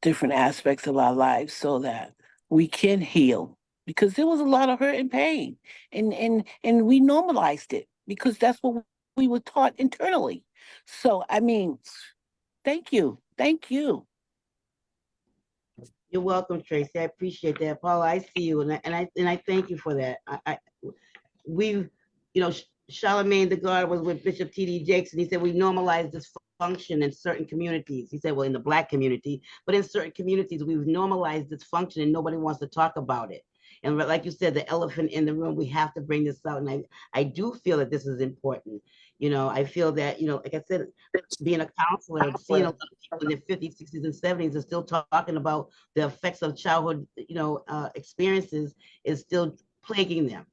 different aspects of our lives so that we can heal. Because there was a lot of hurt and pain, and we normalized it because that's what we were taught internally. So I mean, thank you. You're welcome, Tracy. I appreciate that, Paula. I see you, and I thank you for that. We've, Charlemagne the God was with Bishop T.D. Jakes, and he said we normalize this function in certain communities. He said, well, in the Black community, but in certain communities, we've normalized this function, and nobody wants to talk about it. And like you said, the elephant in the room, we have to bring this out. And I do feel that this is important. I feel that, like I said, being a counselor, seeing a lot of people in their 50s, 60s, and 70s are still talking about the effects of childhood, experiences is still plaguing them.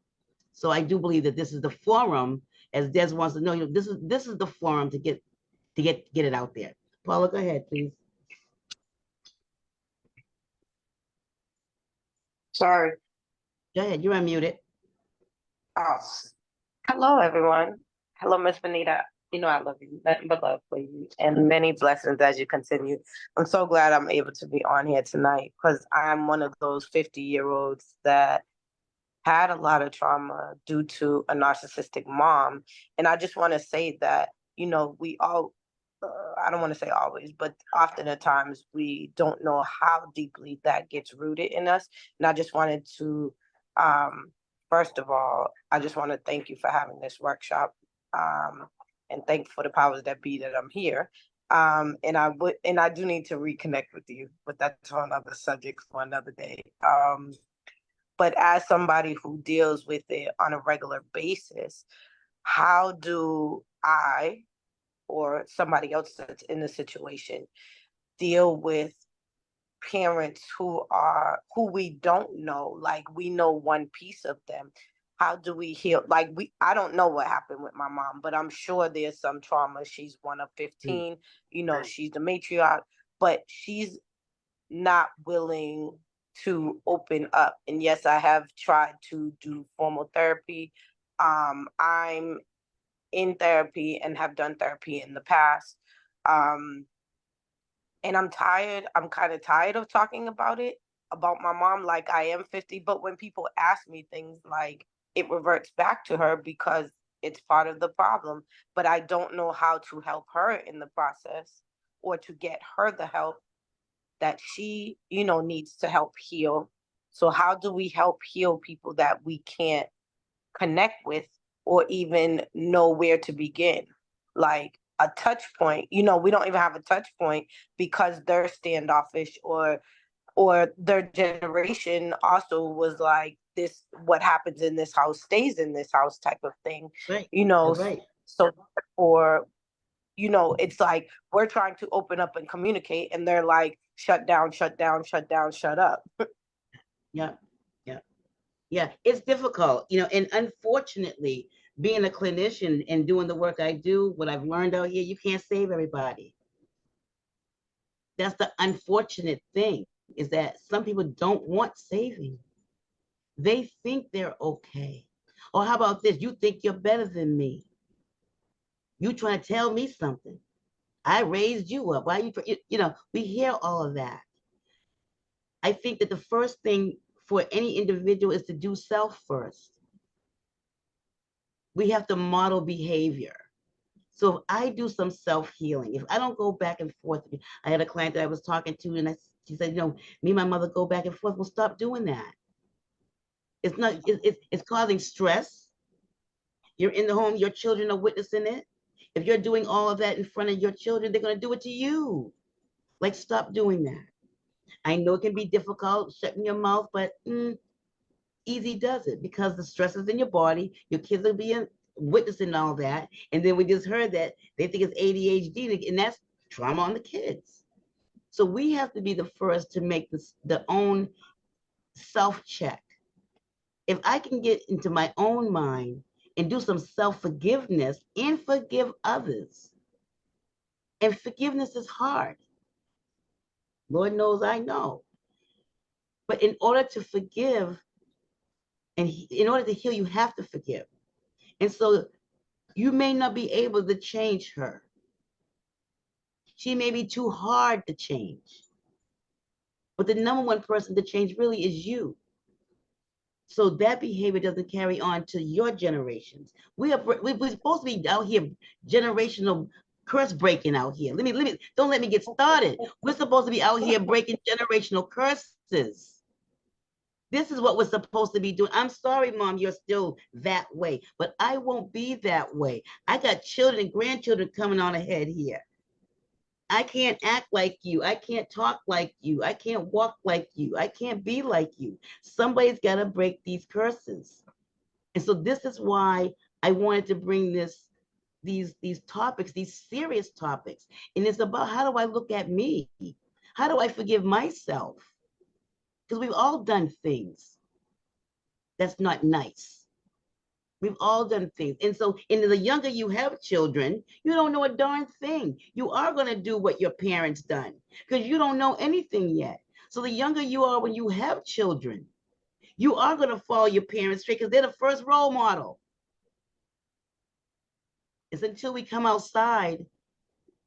So I do believe that this is the forum, as Des wants to know, this is the forum to get it out there. Paula, go ahead, please. Sorry. Go ahead, you're unmuted. Oh, hello, everyone. Hello, Miss Benita. You know I love you. Nothing but love for you, and many blessings as you continue. I'm so glad I'm able to be on here tonight because I'm one of those 50-year-olds that had a lot of trauma due to a narcissistic mom. And I just want to say that, we all, I don't want to say always, but often at times we don't know how deeply that gets rooted in us. And I just wanted to, first of all, I just want to thank you for having this workshop, and thank you for the powers that be that I'm here. And I do need to reconnect with you, but that's on another subject for another day. But as somebody who deals with it on a regular basis, how do I or somebody else that's in the situation deal with parents who we don't know? Like, we know one piece of them. How do we heal? Like, I don't know what happened with my mom, but I'm sure there's some trauma. She's one of 15, she's the matriarch, but she's not willing to open up. And yes, I have tried to do formal therapy. I'm in therapy and have done therapy in the past. And I'm tired. I'm kind of tired of talking about my mom. Like, I am 50, but when people ask me things, like, it reverts back to her because it's part of the problem. But I don't know how to help her in the process or to get her the help that she, needs to help heal. So how do we help heal people that we can't connect with or even know where to begin? Like a touch point, we don't even have a touch point because they're standoffish or their generation also was like, this, what happens in this house stays in this house type of thing. Right. Right. So for it's like we're trying to open up and communicate, and they're like, shut down, shut down, shut down, shut up. Yeah. Yeah. It's difficult, and unfortunately, being a clinician and doing the work I do, what I've learned out here, you can't save everybody. That's the unfortunate thing, is that some people don't want saving. They think they're okay. Or how about this? You think you're better than me. You trying to tell me something. I raised you up. Why we hear all of that. I think that the first thing for any individual is to do self first. We have to model behavior. So if I do some self-healing, if I don't go back and forth, I had a client that I was talking to, and she said, me and my mother go back and forth. Well, stop doing that. It's causing stress. You're in the home, your children are witnessing it. If you're doing all of that in front of your children, they're going to do it to you. Like, stop doing that. I know it can be difficult shutting your mouth, but easy does it, because the stress is in your body. Your kids are being witnessing all that. And then we just heard that they think it's ADHD, and that's trauma on the kids. So we have to be the first to make this the own self-check. If I can get into my own mind and do some self-forgiveness and forgive others, and forgiveness is hard. Lord knows I know. But in order to forgive and in order to heal, you have to forgive. And so you may not be able to change her. She may be too hard to change. But the number one person to change really is you. So that behavior doesn't carry on to your generations. We're supposed to be out here generational curse breaking out here. Don't let me get started. We're supposed to be out here breaking generational curses. This is what we're supposed to be doing. I'm sorry, Mom, you're still that way, but I won't be that way. I got children and grandchildren coming on ahead here. I can't act like you. I can't talk like you. I can't walk like you. I can't be like you. Somebody's got to break these curses. And so this is why I wanted to bring these topics, these serious topics. And it's about, how do I look at me? How do I forgive myself? Because we've all done things that's not nice. We've all done things. And so in the younger you have children, you don't know a darn thing. You are going to do what your parents done because you don't know anything yet. So the younger you are when you have children, you are going to follow your parents straight because they're the first role model. It's until we come outside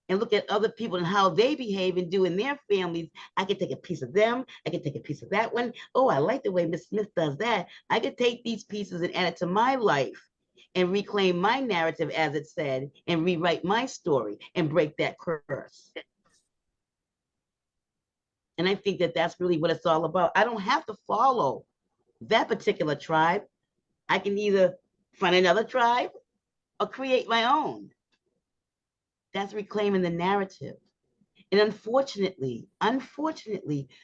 and look at other people and how they behave and do in their families. I can take a piece of them. I can take a piece of that one. Oh, I like the way Miss Smith does that. I could take these pieces and add it to my life and reclaim my narrative, as it said, and rewrite my story and break that curse. And I think that that's really what it's all about. I don't have to follow that particular tribe. I can either find another tribe or create my own. That's reclaiming the narrative. And unfortunately,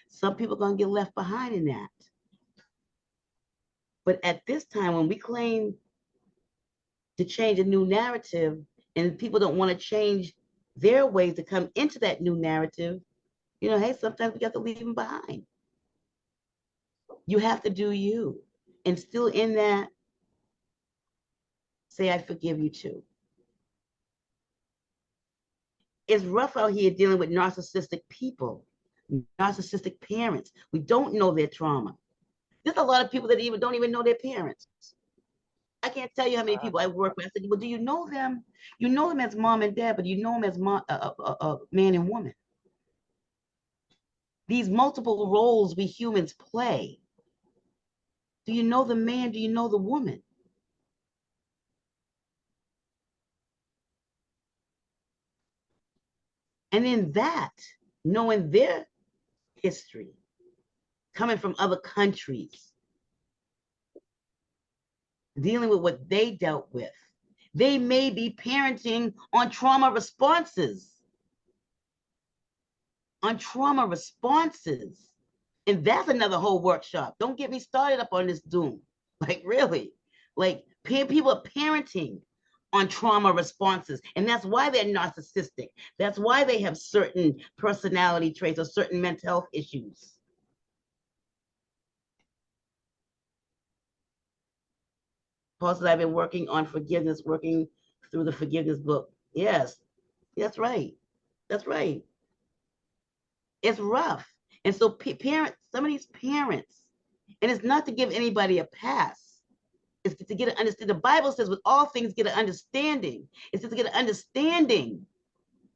some people are going to get left behind in that. But at this time, when we claim to change a new narrative and people don't want to change their ways to come into that new narrative, you know, hey, sometimes we got to leave them behind. You have to do you. And still in that, say, I forgive you too. It's rough out here dealing with narcissistic people, narcissistic parents. We don't know their trauma. There's a lot of people that don't even know their parents. I can't tell you how many people I work with. I said, well, do you know them? You know them as mom and dad, but you know them as man and woman. These multiple roles we humans play. Do you know the man? Do you know the woman? And in that, knowing their history, coming from other countries, dealing with what they dealt with, they may be parenting on trauma responses. And that's another whole workshop. Don't get me started up on this doom. Like, really, like people are parenting on trauma responses. And that's why they're narcissistic. That's why they have certain personality traits or certain mental health issues. Paul said, I've been working on forgiveness, working through the forgiveness book. Yes, that's right. That's right. It's rough. And so parents, some of these parents, and it's not to give anybody a pass. It's to get an understanding. The Bible says with all things get an understanding. It's just to get an understanding.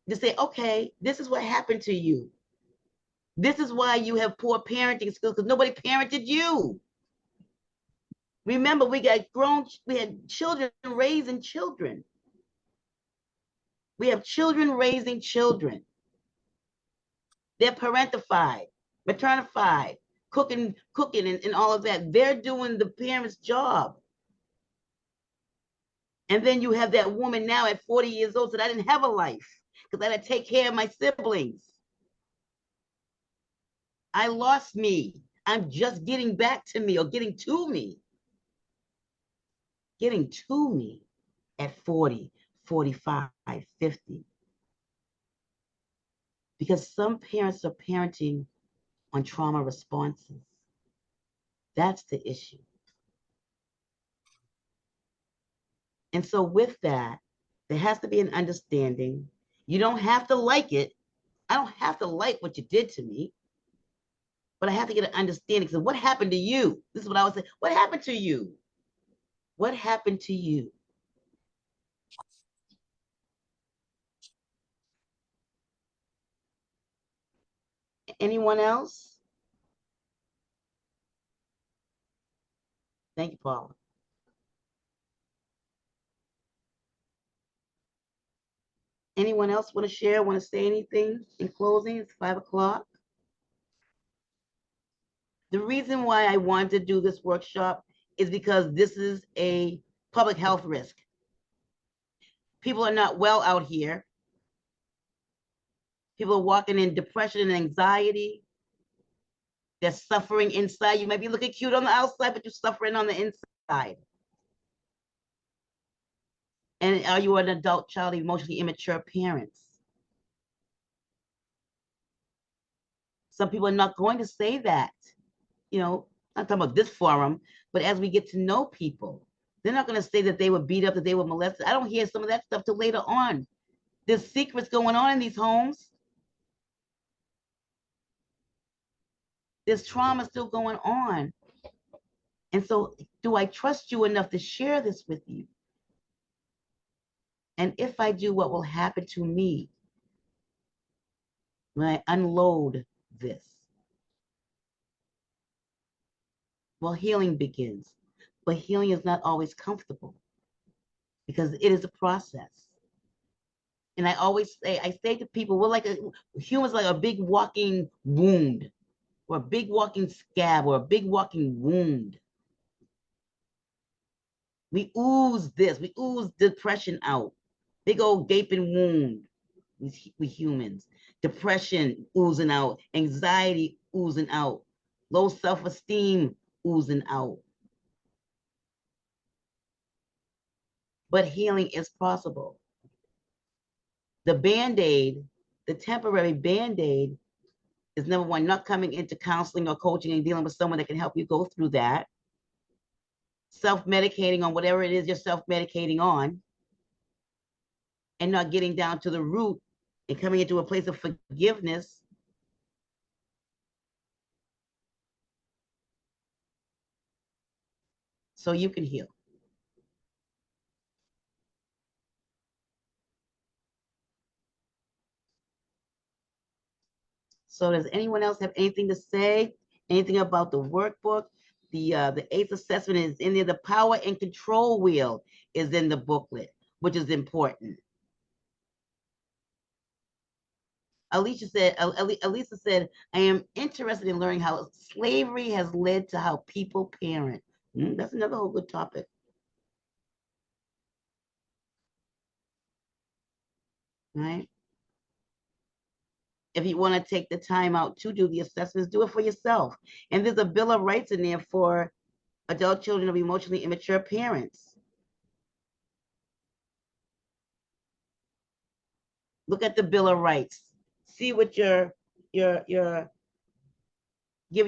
To say, okay, this is what happened to you. This is why you have poor parenting skills, because nobody parented you. Remember, we had children raising children. We have children raising children. They're parentified, maternified, cooking and all of that. They're doing the parents' job. And then you have that woman now at 40 years old said, I didn't have a life because I had to take care of my siblings. I lost me. I'm just getting back to me or getting to me. Getting to me at 40, 45, 50. because some parents are parenting on trauma responses. That's the issue. And so with that, there has to be an understanding. You don't have to like it. I don't have to like what you did to me, but I have to get an understanding. So what happened to you? This is what I would say. What happened to you? What happened to you? Anyone else? Thank you, Paula. Anyone else want to share, want to say anything in closing? It's 5 o'clock. The reason why I wanted to do this workshop is because this is a public health risk. People are not well out here. People are walking in depression and anxiety. They're suffering inside. You might be looking cute on the outside, but you're suffering on the inside. And are you an adult child, emotionally immature parents? Some people are not going to say that. You know, I'm not talking about this forum, but as we get to know people, they're not going to say that they were beat up, that they were molested. I don't hear some of that stuff till later on. There's secrets going on in these homes. There's trauma still going on. And so, do I trust you enough to share this with you? And if I do, what will happen to me when I unload this? Well, healing begins. But healing is not always comfortable because it is a process. And I always say, I say to people, we're like humans like a big walking wound, or a big walking scab, or a big walking wound. We ooze this, we ooze depression out. Big old gaping wound, we humans. Depression oozing out, anxiety oozing out, low self-esteem oozing out. But healing is possible. The Band-Aid, the temporary Band-Aid, is number one, not coming into counseling or coaching and dealing with someone that can help you go through that. Self-medicating on whatever it is you're self-medicating on, and not getting down to the root and coming into a place of forgiveness. So you can heal. So does anyone else have anything to say? Anything about the workbook? The 𝐴𝐡 assessment is in there. The power and control wheel is in the booklet, which is important. Alicia said, I am interested in learning how slavery has led to how people parent. That's another whole good topic. Right? If you want to take the time out to do the assessments, do it for yourself. And there's a Bill of Rights in there for adult children of emotionally immature parents. Look at the Bill of Rights. See what you're giving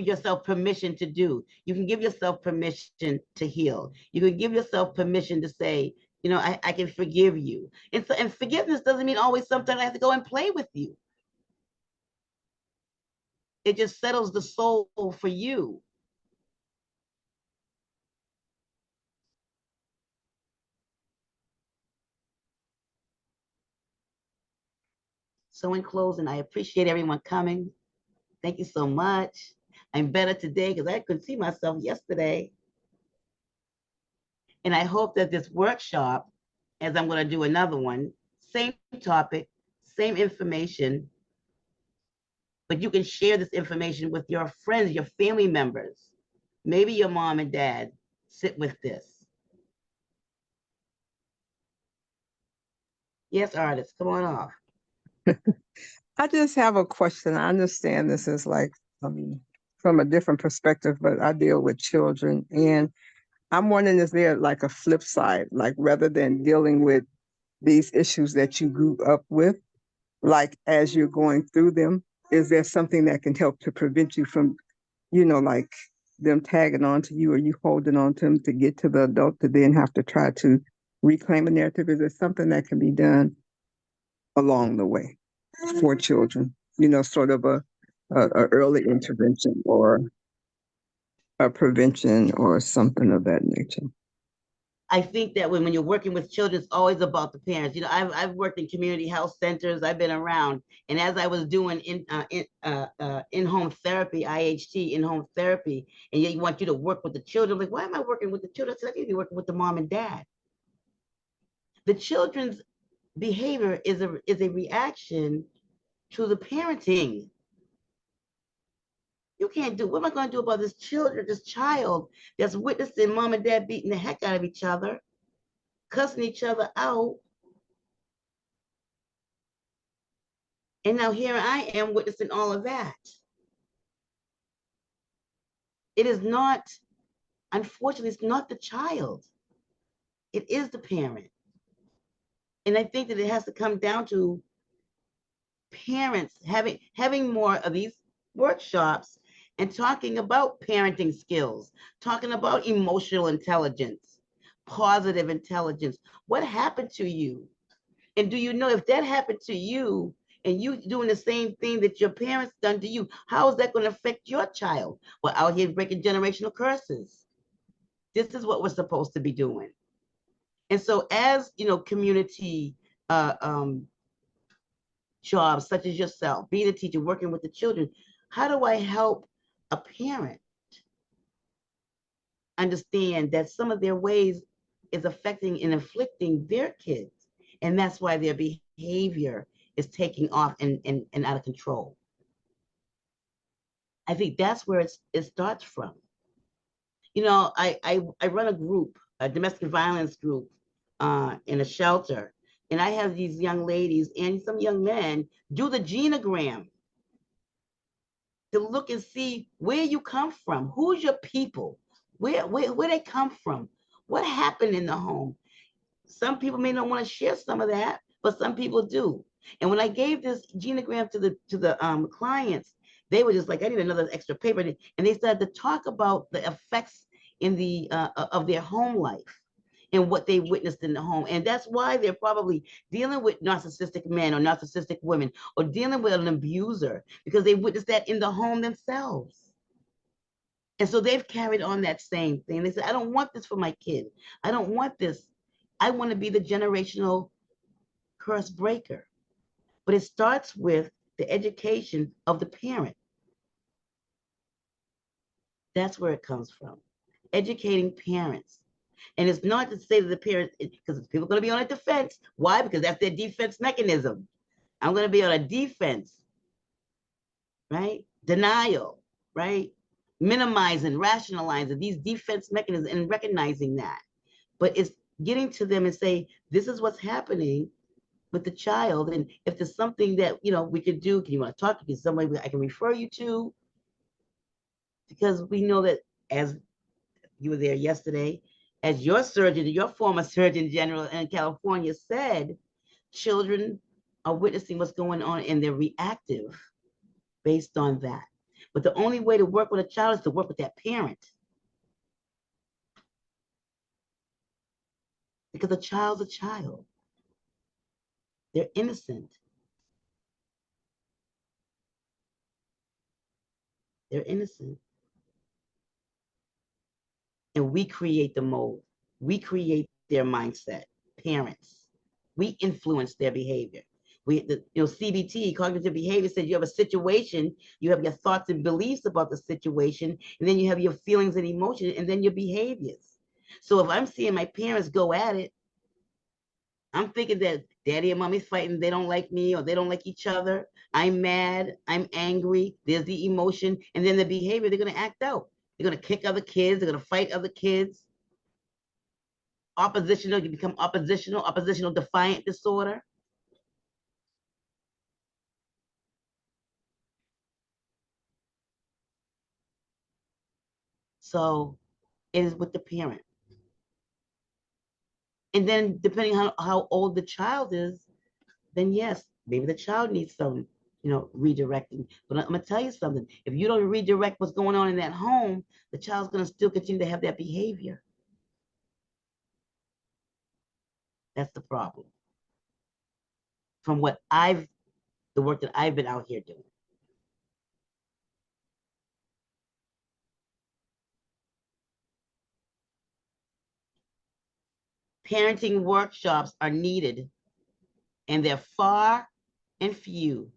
yourself permission to do. You can give yourself permission to heal. You can give yourself permission to say, you know, I can forgive you. And forgiveness doesn't mean always sometimes I have to go and play with you. It just settles the soul for you. So in closing, I appreciate everyone coming. Thank you so much. I'm better today because I couldn't see myself yesterday. And I hope that this workshop, as I'm going to do another one, same topic, same information, but you can share this information with your friends, your family members, maybe your mom and dad. Sit with this. Yes, artists, come on off. I just have a question. I understand this is like from a different perspective, but I deal with children, and I'm wondering, is there like a flip side, like rather than dealing with these issues that you grew up with, like as you're going through them? Is there something that can help to prevent you from, like them tagging on to you or you holding on to them to get to the adult to then have to try to reclaim a narrative? Is there something that can be done along the way for children? Sort of a early intervention or a prevention or something of that nature. I think that when you're working with children, it's always about the parents. I've worked in community health centers. I've been around, and as I was doing in-home therapy, IHT, in-home therapy, and they want you to work with the children. Like, why am I working with the children? I said, I need to be working with the mom and dad. The children's behavior is a reaction to the parenting. You can't do, what am I going to do about this child that's witnessing mom and dad beating the heck out of each other, cussing each other out. And now here I am witnessing all of that. It is not, unfortunately, it's not the child. It is the parent. And I think that it has to come down to parents having more of these workshops and talking about parenting skills, talking about emotional intelligence, positive intelligence. What happened to you? And do you know if that happened to you and you doing the same thing that your parents done to you, how is that going to affect your child? We're out here breaking generational curses. This is what we're supposed to be doing. And so as, community jobs such as yourself, being a teacher, working with the children, how do I help a parent understand that some of their ways is affecting and inflicting their kids? And that's why their behavior is taking off and out of control. I think that's where it starts from. I run a group, a domestic violence group in a shelter. And I have these young ladies and some young men do the genogram to look and see where you come from. Who's your people? Where they come from? What happened in the home? Some people may not want to share some of that, but some people do. And when I gave this genogram to the clients, they were just like, I need another extra paper. And they started to talk about the effects in the of their home life and what they witnessed in the home. And that's why they're probably dealing with narcissistic men or narcissistic women or dealing with an abuser, because they witnessed that in the home themselves. And so they've carried on that same thing. They said, I don't want this for my kid. I don't want this. I want to be the generational curse breaker. But it starts with the education of the parent. That's where it comes from. Educating parents. And it's not to say that the parents, because people are going to be on a defense. Why? Because that's their defense mechanism. I'm going to be on a defense, right? Denial, right? Minimizing, rationalizing these defense mechanisms and recognizing that. But it's getting to them and say, this is what's happening with the child. And if there's something that, we could do, can you want to talk to me? Somebody I can refer you to? Because we know that, as you were there yesterday, as your surgeon, your former Surgeon General in California said, children are witnessing what's going on and they're reactive based on that. But the only way to work with a child is to work with that parent. Because a child's a child. They're innocent. They're innocent. And we create the mold. We create their mindset, parents. We influence their behavior. CBT, cognitive behavior, says you have a situation, you have your thoughts and beliefs about the situation, and then you have your feelings and emotions, and then your behaviors. So if I'm seeing my parents go at it, I'm thinking that daddy and mommy's fighting, they don't like me or they don't like each other. I'm mad, I'm angry, there's the emotion, and then the behavior, they're going to act out. They're going to kick other kids, they're going to fight other kids. Oppositional, you become oppositional defiant disorder. So it is with the parent. And then depending on how old the child is, then yes, Maybe the child needs some, redirecting. But I'm gonna tell you something. If you don't redirect what's going on in that home, the child's gonna still continue to have that behavior. That's the problem. From the work that I've been out here doing. Parenting workshops are needed, and they're far and few.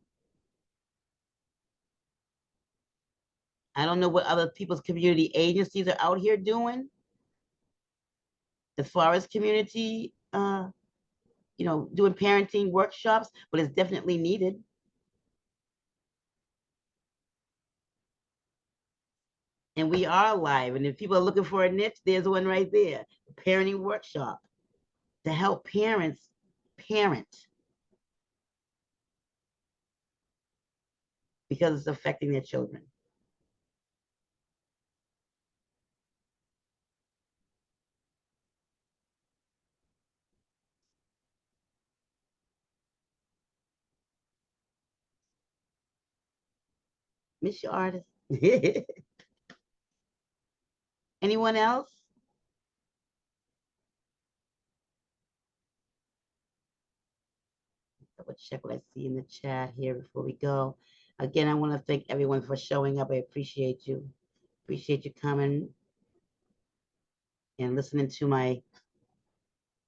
I don't know what other people's community agencies are out here doing as far as community, doing parenting workshops, but it's definitely needed. And we are alive. And if people are looking for a niche, there's one right there, a parenting workshop to help parents parent because it's affecting their children. Miss your artist. Anyone else? Double check what I see in the chat here before we go. Again, I want to thank everyone for showing up. I appreciate you. Appreciate you coming and listening to my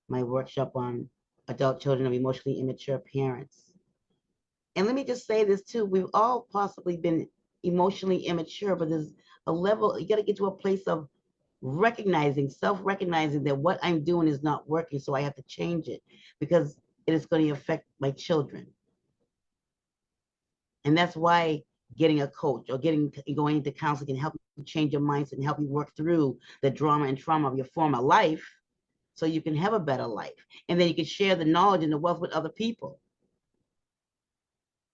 workshop on adult children of emotionally immature parents. And let me just say this too, we've all possibly been emotionally immature, but there's a level, you got to get to a place of self-recognizing that what I'm doing is not working, so I have to change it because it is going to affect my children. And that's why getting a coach or going into counseling can help you change your mindset and help you work through the drama and trauma of your former life so you can have a better life. And then you can share the knowledge and the wealth with other people.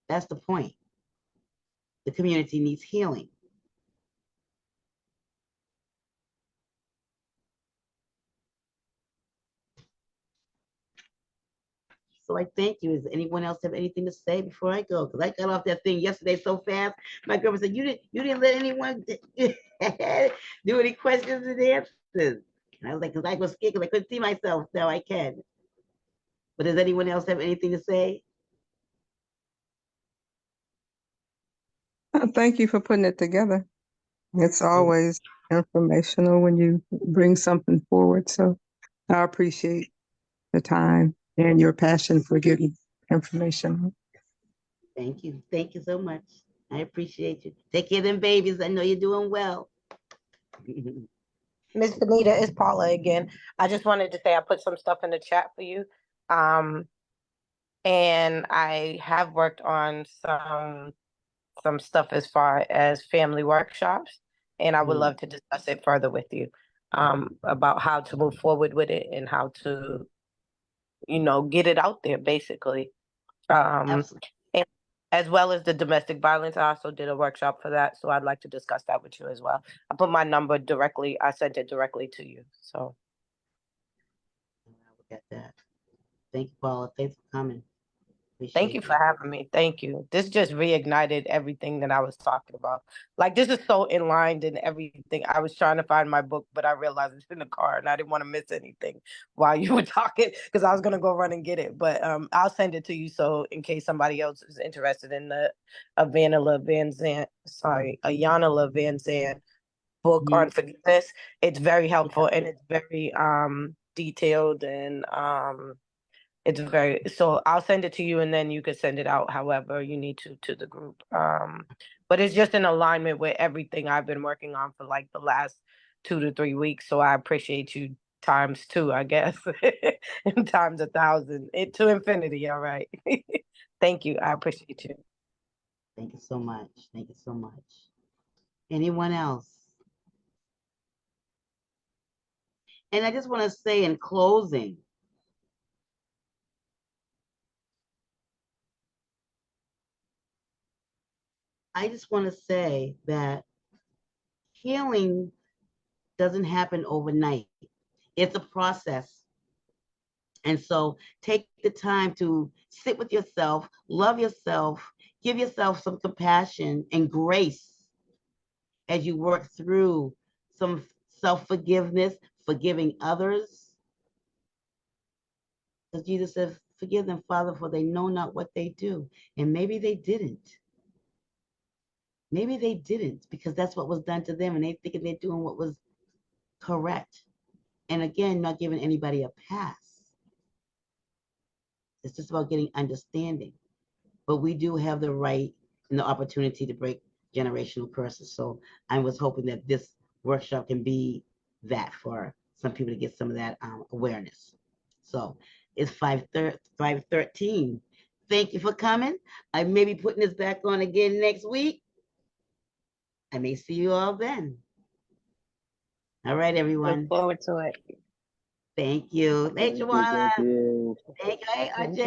That's the point. The community needs healing. So I thank you. Does anyone else have anything to say before I go? Because I got off that thing yesterday so fast. My girlfriend said, you didn't let anyone do any questions and answers. And I was like, because I was scared because I couldn't see myself. Now I can. But does anyone else have anything to say? Thank you for putting it together. It's always informational when you bring something forward. So I appreciate the time and your passion for getting information. Thank you. Thank you so much. I appreciate you. Take care of them babies. I know you're doing well. Miss Benita, it's Paula again. I just wanted to say I put some stuff in the chat for you. And I have worked on some stuff as far as family workshops, and I would love to discuss it further with you about how to move forward with it and how to, get it out there basically. And as well as the domestic violence, I also did a workshop for that, so I'd like to discuss that with you as well. I put my number directly, I sent it directly to you. So I'll look at that. Thank you, Paula. Thanks for coming. thank you for having me. Thank you. This just reignited everything that I was talking about. Like, this is so in line in everything. I was trying to find my book, but I realized it's in the car and I didn't want to miss anything while you were talking because I was going to go run and get it. But I'll send it to you so in case somebody else is interested in the Iyanla Vanzant book on forgiveness. It's very helpful and it's very detailed and it's very, so I'll send it to you and then you can send it out however you need to the group. But it's just in alignment with everything I've been working on for like the last 2 to 3 weeks. So I appreciate you times 2, I guess, and times 1,000 to infinity. All right. Thank you. I appreciate you. Thank you so much. Thank you so much. Anyone else? And I just want to say in closing, I just want to say that healing doesn't happen overnight. It's a process. And so take the time to sit with yourself, love yourself, give yourself some compassion and grace as you work through some self-forgiveness, forgiving others. Because Jesus says, forgive them, Father, for they know not what they do. And maybe they didn't. Maybe they didn't, because that's what was done to them, and they thinking they're doing what was correct. And again, not giving anybody a pass. It's just about getting understanding. But we do have the right and the opportunity to break generational curses. So I was hoping that this workshop can be that for some people to get some of that awareness. So it's 5:13. Thank you for coming. I may be putting this back on again next week. I may see you all then. All right, everyone. Look forward to it. Thank you. Hey, Joanna. Thank you. Thank you. Hey, Thank RJ. you.